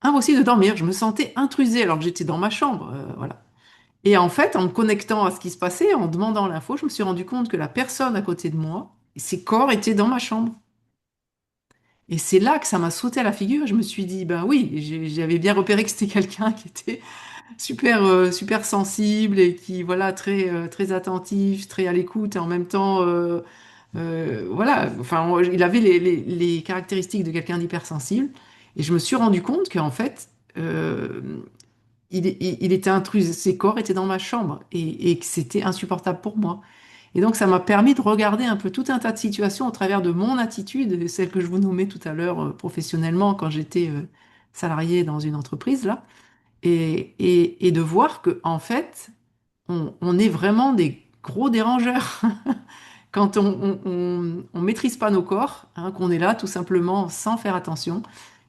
A: Impossible de dormir. Je me sentais intrusée alors que j'étais dans ma chambre. Voilà. Et en fait, en me connectant à ce qui se passait, en demandant l'info, je me suis rendu compte que la personne à côté de moi, ses corps étaient dans ma chambre. Et c'est là que ça m'a sauté à la figure. Je me suis dit, ben oui, j'avais bien repéré que c'était quelqu'un qui était super sensible et qui, voilà, très attentif, très à l'écoute et en même temps, voilà, enfin, il avait les caractéristiques de quelqu'un d'hypersensible. Et je me suis rendu compte qu'en fait, il était intrus, ses corps étaient dans ma chambre et que c'était insupportable pour moi. Et donc, ça m'a permis de regarder un peu tout un tas de situations au travers de mon attitude, celle que je vous nommais tout à l'heure professionnellement quand j'étais salarié dans une entreprise là, et de voir que en fait, on est vraiment des gros dérangeurs quand on maîtrise pas nos corps, hein, qu'on est là tout simplement sans faire attention.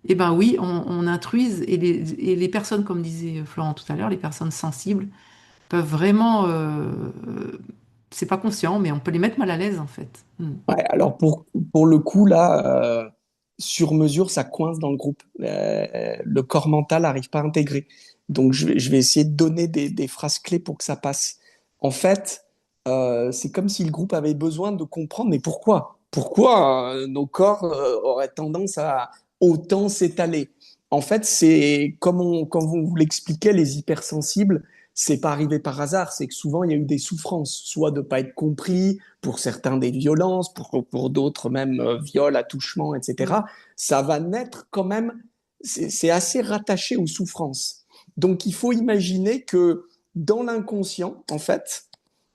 A: Et ben oui, on intruise et les personnes, comme disait Florent tout à l'heure, les personnes sensibles peuvent vraiment, c'est pas conscient, mais on peut les mettre mal à l'aise en fait. Mm.
B: Ouais, alors pour le coup, là, sur mesure, ça coince dans le groupe. Le corps mental n'arrive pas à intégrer. Donc, je vais essayer de donner des phrases clés pour que ça passe. En fait, c'est comme si le groupe avait besoin de comprendre, mais pourquoi? Pourquoi nos corps auraient tendance à autant s'étaler? En fait, c'est comme vous l'expliquez, les hypersensibles, c'est pas arrivé par hasard, c'est que souvent il y a eu des souffrances, soit de pas être compris, pour certains des violences, pour d'autres même viols, attouchements,
A: Mm.
B: etc. Ça va naître quand même, c'est assez rattaché aux souffrances. Donc il faut imaginer que dans l'inconscient, en fait,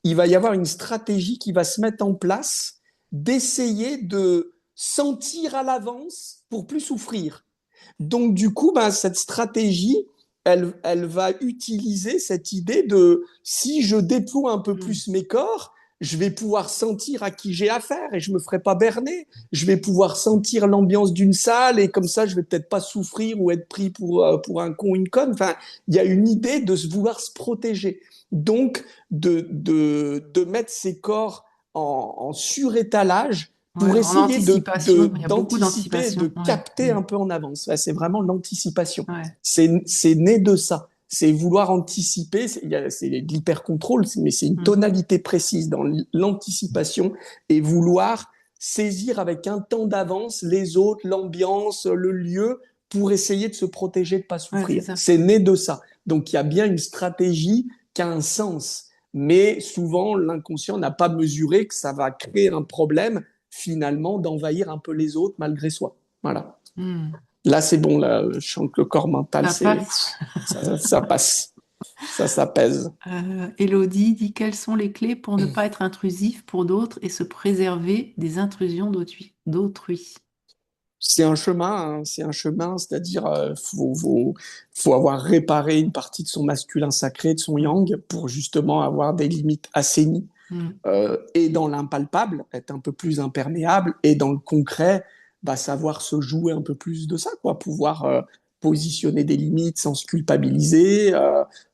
B: il va y avoir une stratégie qui va se mettre en place d'essayer de sentir à l'avance pour plus souffrir. Donc, du coup, ben, cette stratégie, elle va utiliser cette idée de si je déploie un peu
A: Mm.
B: plus mes corps, je vais pouvoir sentir à qui j'ai affaire et je me ferai pas berner. Je vais pouvoir sentir l'ambiance d'une salle et comme ça, je vais peut-être pas souffrir ou être pris pour un con, une conne. Enfin, il y a une idée de se vouloir se protéger. Donc, de mettre ses corps en surétalage
A: Ouais,
B: pour
A: en
B: essayer
A: anticipation, il y a beaucoup
B: d'anticiper, de
A: d'anticipation. Ouais.
B: capter
A: Mm.
B: un peu en avance. Ouais, c'est vraiment l'anticipation.
A: Ouais.
B: C'est né de ça. C'est vouloir anticiper, c'est de l'hyper-contrôle, mais c'est une
A: Mm.
B: tonalité précise dans l'anticipation et vouloir saisir avec un temps d'avance les autres, l'ambiance, le lieu, pour essayer de se protéger, de ne pas
A: Ouais, c'est
B: souffrir.
A: ça.
B: C'est né de ça. Donc il y a bien une stratégie qui a un sens. Mais souvent, l'inconscient n'a pas mesuré que ça va créer un problème, finalement, d'envahir un peu les autres malgré soi. Voilà.
A: Mm.
B: Là, c'est bon, là, je sens que le corps mental,
A: Ça passe.
B: ça passe, ça pèse.
A: Élodie dit quelles sont les clés pour ne pas être intrusif pour d'autres et se préserver des intrusions d'autrui.
B: C'est un chemin, c'est-à-dire faut avoir réparé une partie de son masculin sacré, de son
A: Mm.
B: yang, pour justement avoir des limites assainies,
A: Mm.
B: et dans l'impalpable, être un peu plus imperméable, et dans le concret, bah, savoir se jouer un peu plus de ça, quoi, pouvoir positionner des limites sans se culpabiliser,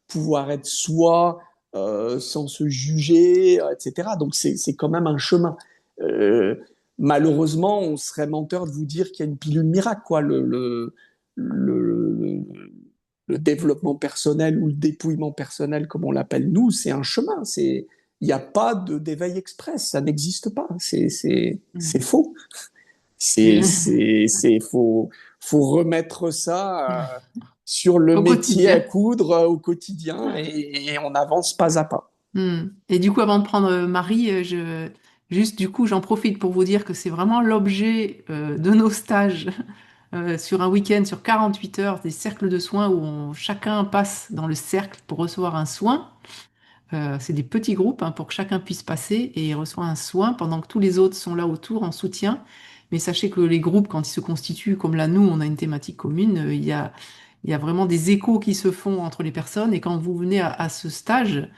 B: pouvoir être soi sans se juger, etc. Donc c'est quand même un chemin. Euh, Malheureusement, on serait menteur de vous dire qu'il y a une pilule miracle, quoi. Le, le développement personnel ou le dépouillement personnel, comme on l'appelle nous, c'est un chemin. Il n'y a pas d'éveil express, ça n'existe pas. C'est
A: Mm.
B: faux.
A: Et
B: Faut remettre ça sur le
A: au
B: métier à
A: quotidien.
B: coudre au quotidien et on avance pas à pas.
A: Hmm. Et du coup, avant de prendre Marie, juste du coup, j'en profite pour vous dire que c'est vraiment l'objet de nos stages sur un week-end, sur 48 heures, des cercles de soins où chacun passe dans le cercle pour recevoir un soin. C'est des petits groupes hein, pour que chacun puisse passer et reçoit un soin pendant que tous les autres sont là autour en soutien. Mais sachez que les groupes, quand ils se constituent, comme là, nous, on a une thématique commune, Il y a vraiment des échos qui se font entre les personnes. Et quand vous venez à ce stage,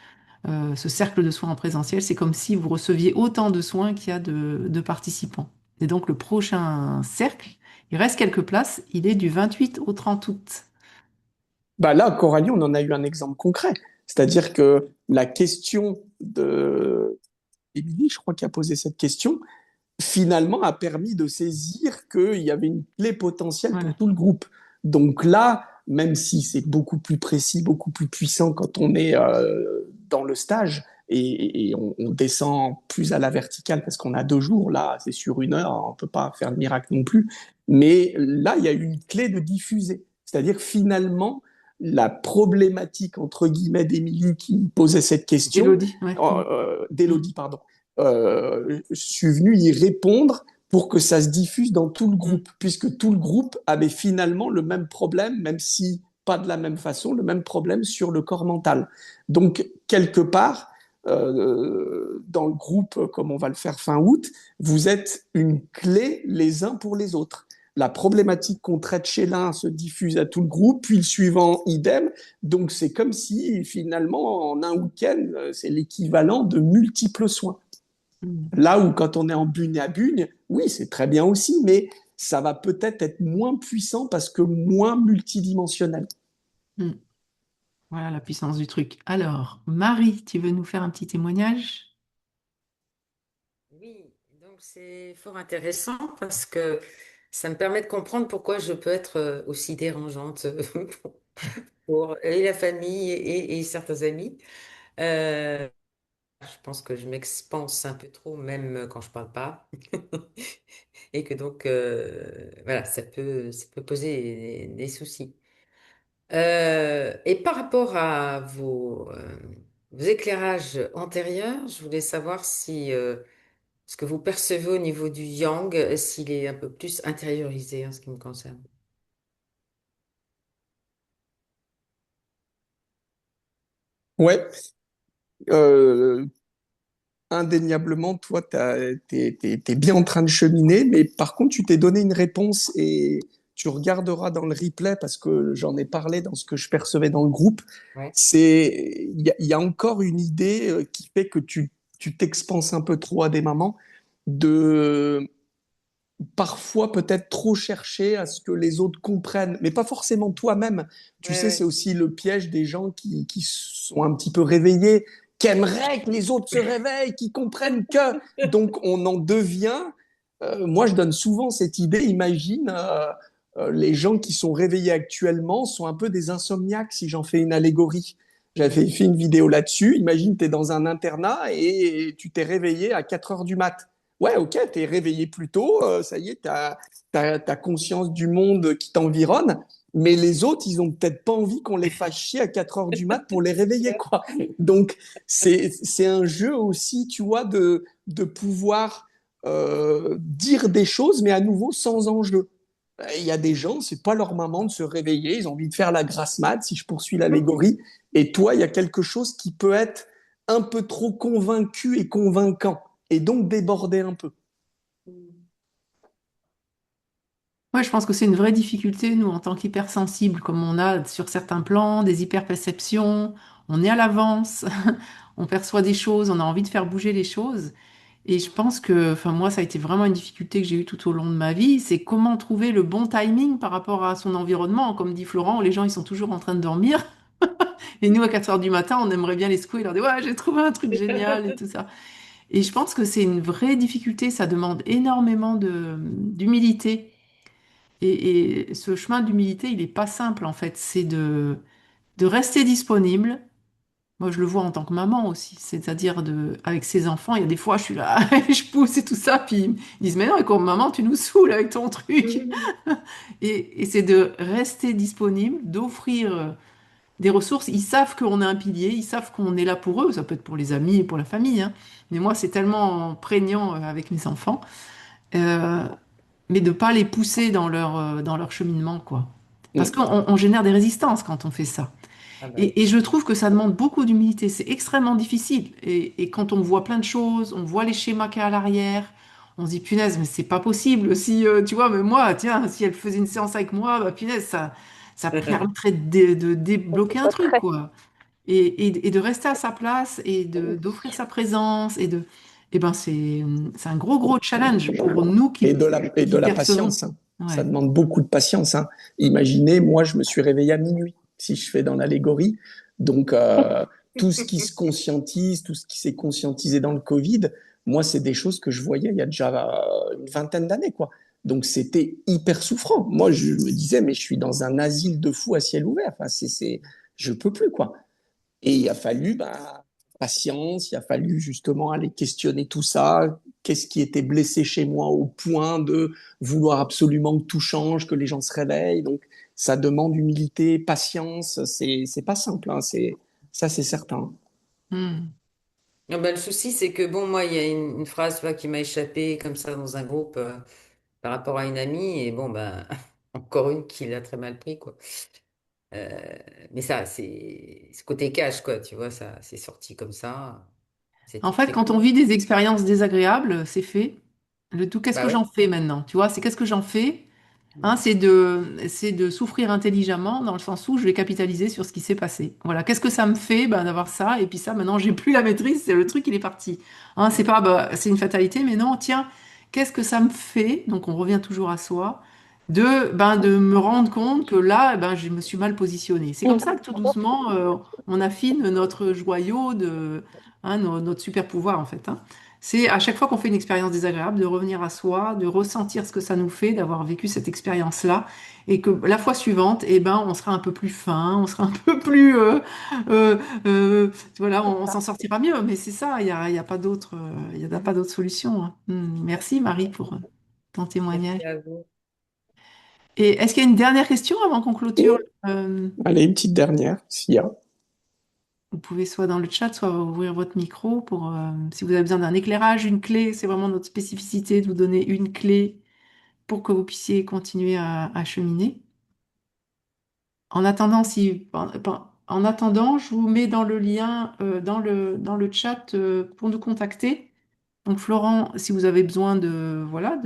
A: ce cercle de soins en présentiel, c'est comme si vous receviez autant de soins qu'il y a de participants. Et donc le prochain cercle, il reste quelques places, il est du 28 au 30 août.
B: Bah là, Coralie, on en a eu un exemple concret. C'est-à-dire que la question de Émilie, je crois, qui a posé cette question, finalement a permis de saisir qu'il y avait une clé potentielle pour
A: Voilà.
B: tout le groupe. Donc là, même si c'est beaucoup plus précis, beaucoup plus puissant quand on est dans le stage et on descend plus à la verticale parce qu'on a 2 jours, là, c'est sur 1 heure, on ne peut pas faire de miracle non plus. Mais là, il y a une clé de diffuser. C'est-à-dire finalement, la problématique, entre guillemets, d'Émilie qui posait cette question,
A: Élodie, ouais. Mm. Mm.
B: d'Élodie, pardon, je suis venu y répondre pour que ça se diffuse dans tout le
A: Mm.
B: groupe, puisque tout le groupe avait finalement le même problème, même si pas de la même façon, le même problème sur le corps mental. Donc, quelque part, dans le groupe, comme on va le faire fin août, vous êtes une clé les uns pour les autres. La problématique qu'on traite chez l'un se diffuse à tout le groupe, puis le suivant, idem. Donc, c'est comme si, finalement, en un week-end, c'est l'équivalent de multiples soins.
A: Mm.
B: Là où quand on est en bugne à bugne, oui, c'est très bien aussi, mais ça va peut-être être moins puissant parce que moins multidimensionnel.
A: Mm. Voilà la puissance du truc. Alors, Marie, tu veux nous faire un petit témoignage?
C: Oui, donc c'est fort intéressant parce que ça me permet de comprendre pourquoi je peux être aussi dérangeante pour et la famille et certains amis. Euh, je pense que je m'expanse un peu trop, même quand je parle pas. Et que donc, voilà, ça peut poser des soucis. Et par rapport à vos éclairages antérieurs, je voulais savoir si ce que vous percevez au niveau du yang, s'il est un peu plus intériorisé en ce qui me concerne.
B: Ouais, euh, indéniablement, toi, t'es bien en train de cheminer, mais par contre, tu t'es donné une réponse et tu regarderas dans le replay parce que j'en ai parlé dans ce que je percevais dans le groupe.
C: Ouais.
B: Il y a encore une idée qui fait que tu t'expanses un peu trop à des moments de parfois peut-être trop chercher à ce que les autres comprennent, mais pas forcément toi-même. Tu
C: Ouais,
B: sais, c'est
C: ouais.
B: aussi le piège des gens qui sont un petit peu réveillés, qui aimeraient que les autres se réveillent, qui comprennent que. Donc on en devient. Moi, je donne souvent cette idée. Imagine, les gens qui sont réveillés actuellement sont un peu des insomniaques, si j'en fais une allégorie. J'avais fait une vidéo là-dessus. Imagine, tu es dans un internat et tu t'es réveillé à 4 heures du mat. Ouais, ok, t'es réveillé plus tôt, ça y est, t'as conscience du monde qui t'environne, mais les autres, ils ont peut-être pas envie qu'on les fasse chier à 4 heures du mat pour les réveiller, quoi. Donc, c'est un jeu aussi, tu vois, de pouvoir dire des choses, mais à nouveau sans enjeu. Il y a des gens, c'est pas leur moment de se réveiller, ils ont envie de faire la grasse mat, si je poursuis l'allégorie, et toi, il y a quelque chose qui peut être un peu trop convaincu et convaincant et donc déborder un peu.
A: Ouais, je pense que c'est une vraie difficulté, nous, en tant qu'hypersensibles, comme on a sur certains plans des hyperperceptions, on est à l'avance, on perçoit des choses, on a envie de faire bouger les choses. Et je pense que, enfin, moi, ça a été vraiment une difficulté que j'ai eue tout au long de ma vie, c'est comment trouver le bon timing par rapport à son environnement. Comme dit Florent, les gens, ils sont toujours en train de dormir. Et nous, à 4 heures du matin, on aimerait bien les secouer et leur dire, ouais, j'ai trouvé un truc génial et tout ça. Et je pense que c'est une vraie difficulté, ça demande énormément d'humilité. Et ce chemin d'humilité, il n'est pas simple en fait. C'est de rester disponible. Moi, je le vois en tant que maman aussi. C'est-à-dire avec ses enfants, il y a des fois, je suis là, je pousse et tout ça. Puis ils me disent, mais non, écoute, maman, tu nous saoules avec ton truc. Et c'est de rester disponible, d'offrir des ressources. Ils savent qu'on est un pilier, ils savent qu'on est là pour eux. Ça peut être pour les amis et pour la famille, hein. Mais moi, c'est tellement prégnant avec mes enfants. Euh, mais de pas les pousser dans leur cheminement, quoi. Parce
B: Mm.
A: qu'on génère des résistances quand on fait ça.
C: Ah bah oui.
A: Et je trouve que ça demande beaucoup d'humilité. C'est extrêmement difficile. Et quand on voit plein de choses, on voit les schémas qu'il y a à l'arrière, on se dit, punaise, mais c'est pas possible. Si, tu vois, mais moi, tiens, si elle faisait une séance avec moi, bah, punaise, ça
C: Mhm.
A: permettrait de débloquer un truc,
D: Retrait.
A: quoi. Et de rester à sa place et d'offrir sa présence et ben c'est un gros challenge pour nous
B: Et de
A: qui
B: la
A: percevons.
B: patience, hein. Ça
A: Ouais.
B: demande beaucoup de patience, hein. Imaginez, moi, je me suis réveillé à minuit, si je fais dans l'allégorie. Donc, tout ce qui se conscientise, tout ce qui s'est conscientisé dans le Covid, moi, c'est des choses que je voyais il y a déjà une vingtaine d'années, quoi. Donc, c'était hyper souffrant. Moi, je me disais, mais je suis dans un asile de fous à ciel ouvert. Enfin, je peux plus, quoi. Et il a fallu patience, il a fallu justement aller questionner tout ça. Qu'est-ce qui était blessé chez moi au point de vouloir absolument que tout change, que les gens se réveillent. Donc ça demande humilité, patience. C'est pas simple, hein. C'est certain.
A: Hmm.
C: Ah ben, le souci, c'est que, bon, moi, il y a une phrase tu vois, qui m'a échappé comme ça dans un groupe par rapport à une amie, et bon, ben, encore une qui l'a très mal pris, quoi. Euh, mais ça, c'est ce côté cash, quoi, tu vois, ça, c'est sorti comme ça.
A: En
C: C'était
A: fait,
C: très
A: quand on
C: cool.
A: vit des expériences désagréables, c'est fait. Le tout, qu'est-ce
C: Bah
A: que j'en
C: ouais.
A: fais maintenant? Tu vois, c'est qu'est-ce que j'en fais? Hein, c'est de souffrir intelligemment dans le sens où je vais capitaliser sur ce qui s'est passé. Voilà, qu'est-ce que ça me fait ben, d'avoir ça et puis ça maintenant j'ai plus la maîtrise, c'est le truc il est parti. Hein, c'est pas bah, c'est une fatalité mais non, tiens, qu'est-ce que ça me fait? Donc on revient toujours à soi de me rendre compte que là ben, je me suis mal positionnée. C'est comme ça que tout doucement on affine notre joyau notre super pouvoir en fait. Hein. C'est à chaque fois qu'on fait une expérience désagréable de revenir à soi, de ressentir ce que ça nous fait d'avoir vécu cette expérience-là, et que la fois suivante, eh ben, on sera un peu plus fin, on sera un peu plus, euh, voilà,
D: C'est
A: on
D: ça.
A: s'en sortira mieux. Mais c'est ça, il y a pas d'autre, il y a pas d'autre solution. Hein. Merci Marie pour ton témoignage.
C: Merci à vous.
A: Et est-ce qu'il y a une dernière question avant qu'on clôture? Euh,
B: Allez, une petite dernière, s'il y a.
A: Vous pouvez soit dans le chat, soit ouvrir votre micro pour si vous avez besoin d'un éclairage, une clé. C'est vraiment notre spécificité de vous donner une clé pour que vous puissiez continuer à cheminer. En attendant, en attendant, je vous mets dans le lien, dans le chat pour nous contacter. Donc Florent, si vous avez besoin de, voilà,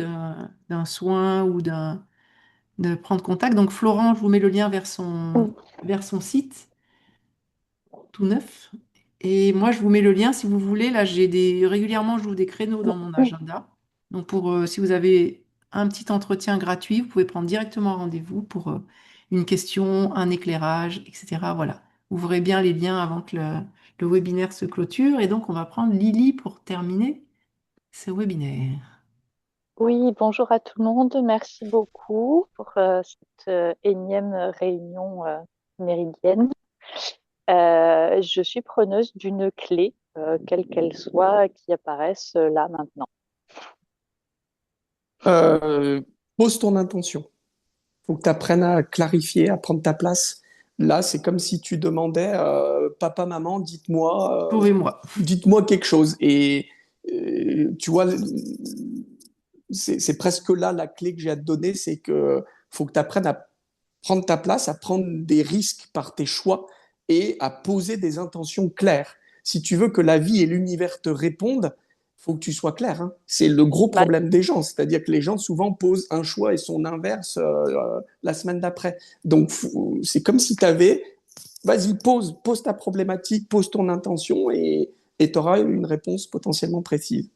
A: d'un soin ou de prendre contact. Donc Florent, je vous mets le lien vers son site tout neuf. Et moi, je vous mets le lien si vous voulez. Là, régulièrement, j'ouvre des créneaux dans mon agenda. Donc, si vous avez un petit entretien gratuit, vous pouvez prendre directement rendez-vous pour une question, un éclairage, etc. Voilà. Ouvrez bien les liens avant que le webinaire se clôture. Et donc, on va prendre Lily pour terminer ce webinaire.
D: Oui, bonjour à tout le monde. Merci beaucoup pour cette énième réunion méridienne. Je suis preneuse d'une clé, quelle qu'elle soit, qui apparaisse là maintenant.
B: Euh, Pose ton intention. Faut que tu apprennes à clarifier, à prendre ta place. Là, c'est comme si tu demandais, papa, maman,
A: Sauvez-moi.
B: dites-moi quelque chose. Et tu vois, c'est presque là la clé que j'ai à te donner, c'est que faut que tu apprennes à prendre ta place, à prendre des risques par tes choix et à poser des intentions claires. Si tu veux que la vie et l'univers te répondent, faut que tu sois clair. Hein. C'est le gros
D: Bah,
B: problème des gens, c'est-à-dire que les gens souvent posent un choix et son inverse la semaine d'après. Donc c'est comme si tu avais, vas-y, pose ta problématique, pose ton intention et tu auras une réponse potentiellement précise.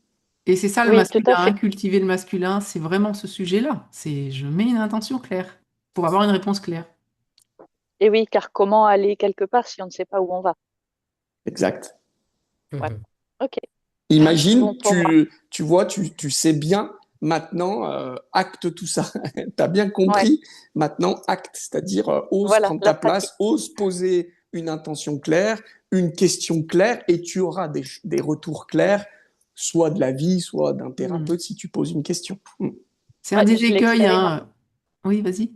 A: Et c'est ça le
D: oui, tout
A: masculin,
D: à
A: hein.
D: fait.
A: Cultiver le masculin, c'est vraiment ce sujet-là. C'est je mets une intention claire pour avoir une réponse claire.
D: Et oui, car comment aller quelque part si on ne sait pas où on va?
B: Exact.
D: Voilà.
C: Mhm.
D: Ok, c'est bon
B: Imagine,
D: pour moi.
B: tu vois, tu sais bien, maintenant, acte tout ça. Tu as bien
D: Ouais,
B: compris, maintenant, acte, c'est-à-dire ose
D: voilà,
B: prendre
D: la
B: ta
D: pratique.
B: place, ose poser une intention claire, une question claire, et tu auras des retours clairs, soit de la vie, soit d'un
A: Hmm.
B: thérapeute, si tu poses une question.
A: C'est un
D: Ouais,
A: des
D: je
A: écueils,
D: l'expérimente.
A: hein. Oui, vas-y.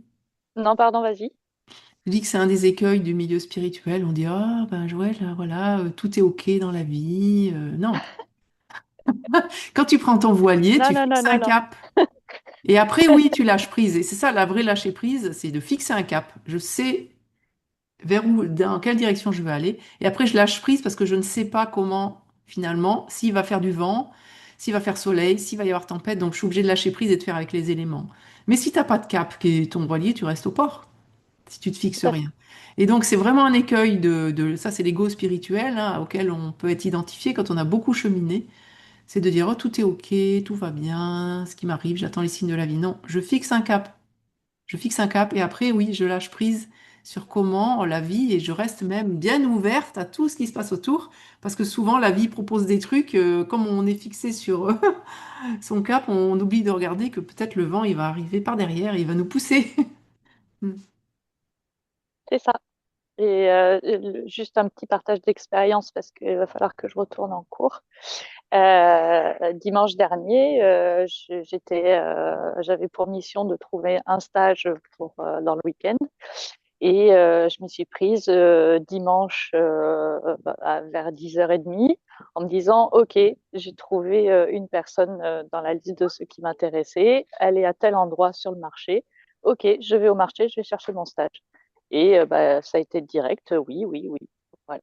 D: Non, pardon, vas-y.
A: Je dis que c'est un des écueils du milieu spirituel. On dit, ah, ben Joël, voilà, tout est OK dans la vie. Non. Quand tu prends ton voilier,
D: Non,
A: tu
D: non, non,
A: fixes un
D: non, non.
A: cap. Et après, oui, tu lâches prise. Et c'est ça, la vraie lâcher prise, c'est de fixer un cap. Je sais dans quelle direction je veux aller. Et après, je lâche prise parce que je ne sais pas comment, finalement, s'il va faire du vent, s'il va faire soleil, s'il va y avoir tempête. Donc, je suis obligée de lâcher prise et de faire avec les éléments. Mais si tu n'as pas de cap qui est ton voilier, tu restes au port. si tu te fixes
D: Tout à fait.
A: rien. Et donc, c'est vraiment un écueil ça, c'est l'ego spirituel, hein, auquel on peut être identifié quand on a beaucoup cheminé. C'est de dire, oh, tout est OK, tout va bien, ce qui m'arrive, j'attends les signes de la vie. Non, je fixe un cap. Je fixe un cap et après, oui, je lâche prise sur comment la vie et je reste même bien ouverte à tout ce qui se passe autour parce que souvent la vie propose des trucs, comme on est fixé sur son cap, on oublie de regarder que peut-être le vent, il va arriver par derrière et il va nous pousser. Mm.
D: C'est ça. Et juste un petit partage d'expérience parce qu'il va falloir que je retourne en cours. Dimanche dernier, j'avais pour mission de trouver un stage dans le week-end. Et je m'y suis prise dimanche vers 10h30 en me disant, OK, j'ai trouvé une personne dans la liste de ceux qui m'intéressaient. Elle est à tel endroit sur le marché. OK, je vais au marché, je vais chercher mon stage. Et ça a été direct, oui, oui, oui. Voilà.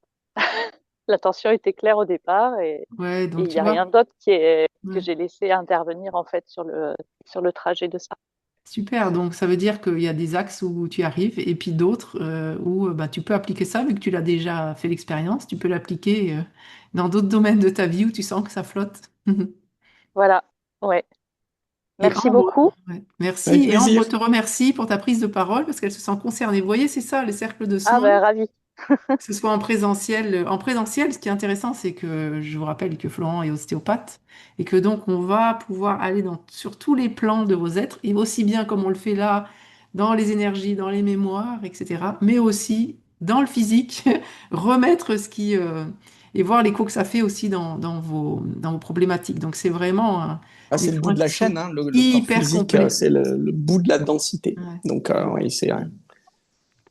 D: L'intention était claire au départ
A: Ouais,
D: et
A: donc
D: il n'y
A: tu
D: a
A: vois,
D: rien d'autre que
A: ouais,
D: j'ai laissé intervenir en fait sur le trajet de ça.
A: super. Donc ça veut dire qu'il y a des axes où tu arrives et puis d'autres où bah, tu peux appliquer ça vu que tu l'as déjà fait l'expérience, tu peux l'appliquer dans d'autres domaines de ta vie où tu sens que ça flotte.
D: Voilà, ouais.
A: Et
D: Merci
A: Ambre,
D: beaucoup.
A: ouais,
B: Avec
A: merci. Et Ambre
B: plaisir.
A: te remercie pour ta prise de parole parce qu'elle se sent concernée. Vous voyez, c'est ça, les cercles de
D: Ah
A: soins,
D: ben ravi.
A: que ce soit en présentiel. En présentiel, ce qui est intéressant, c'est que je vous rappelle que Florent est ostéopathe et que donc on va pouvoir aller sur tous les plans de vos êtres, et aussi bien comme on le fait là, dans les énergies, dans les mémoires, etc., mais aussi dans le physique, remettre et voir l'écho que ça fait aussi dans vos problématiques. Donc c'est vraiment
B: Ah,
A: des
B: c'est le bout
A: soins
B: de
A: qui
B: la
A: sont
B: chaîne, hein. Le corps
A: hyper
B: physique,
A: complets.
B: c'est le bout de la densité.
A: Ouais.
B: Donc, oui, c'est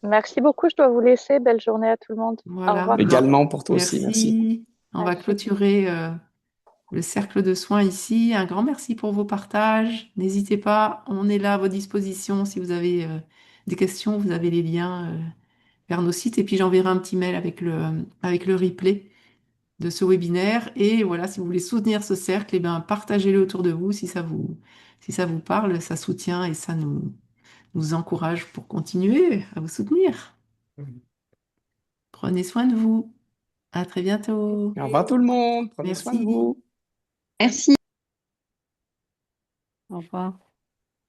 D: Merci beaucoup. Je dois vous laisser. Belle journée à tout le monde. Au
A: Voilà.
D: revoir.
A: Ben,
B: également pour toi aussi. Merci.
A: merci. On va
D: Merci.
A: clôturer le cercle de soins ici. Un grand merci pour vos partages. N'hésitez pas, on est là à vos dispositions si vous avez des questions, vous avez les liens vers nos sites et puis j'enverrai un petit mail avec le replay de ce webinaire. Et voilà, si vous voulez soutenir ce cercle, eh ben, partagez-le autour de vous si ça vous parle, ça soutient et ça nous encourage pour continuer à vous soutenir.
C: Mhm.
A: Prenez soin de vous. À très bientôt.
B: Au revoir tout le monde. Prenez soin de
A: Merci.
B: vous.
E: Merci.
A: Au revoir.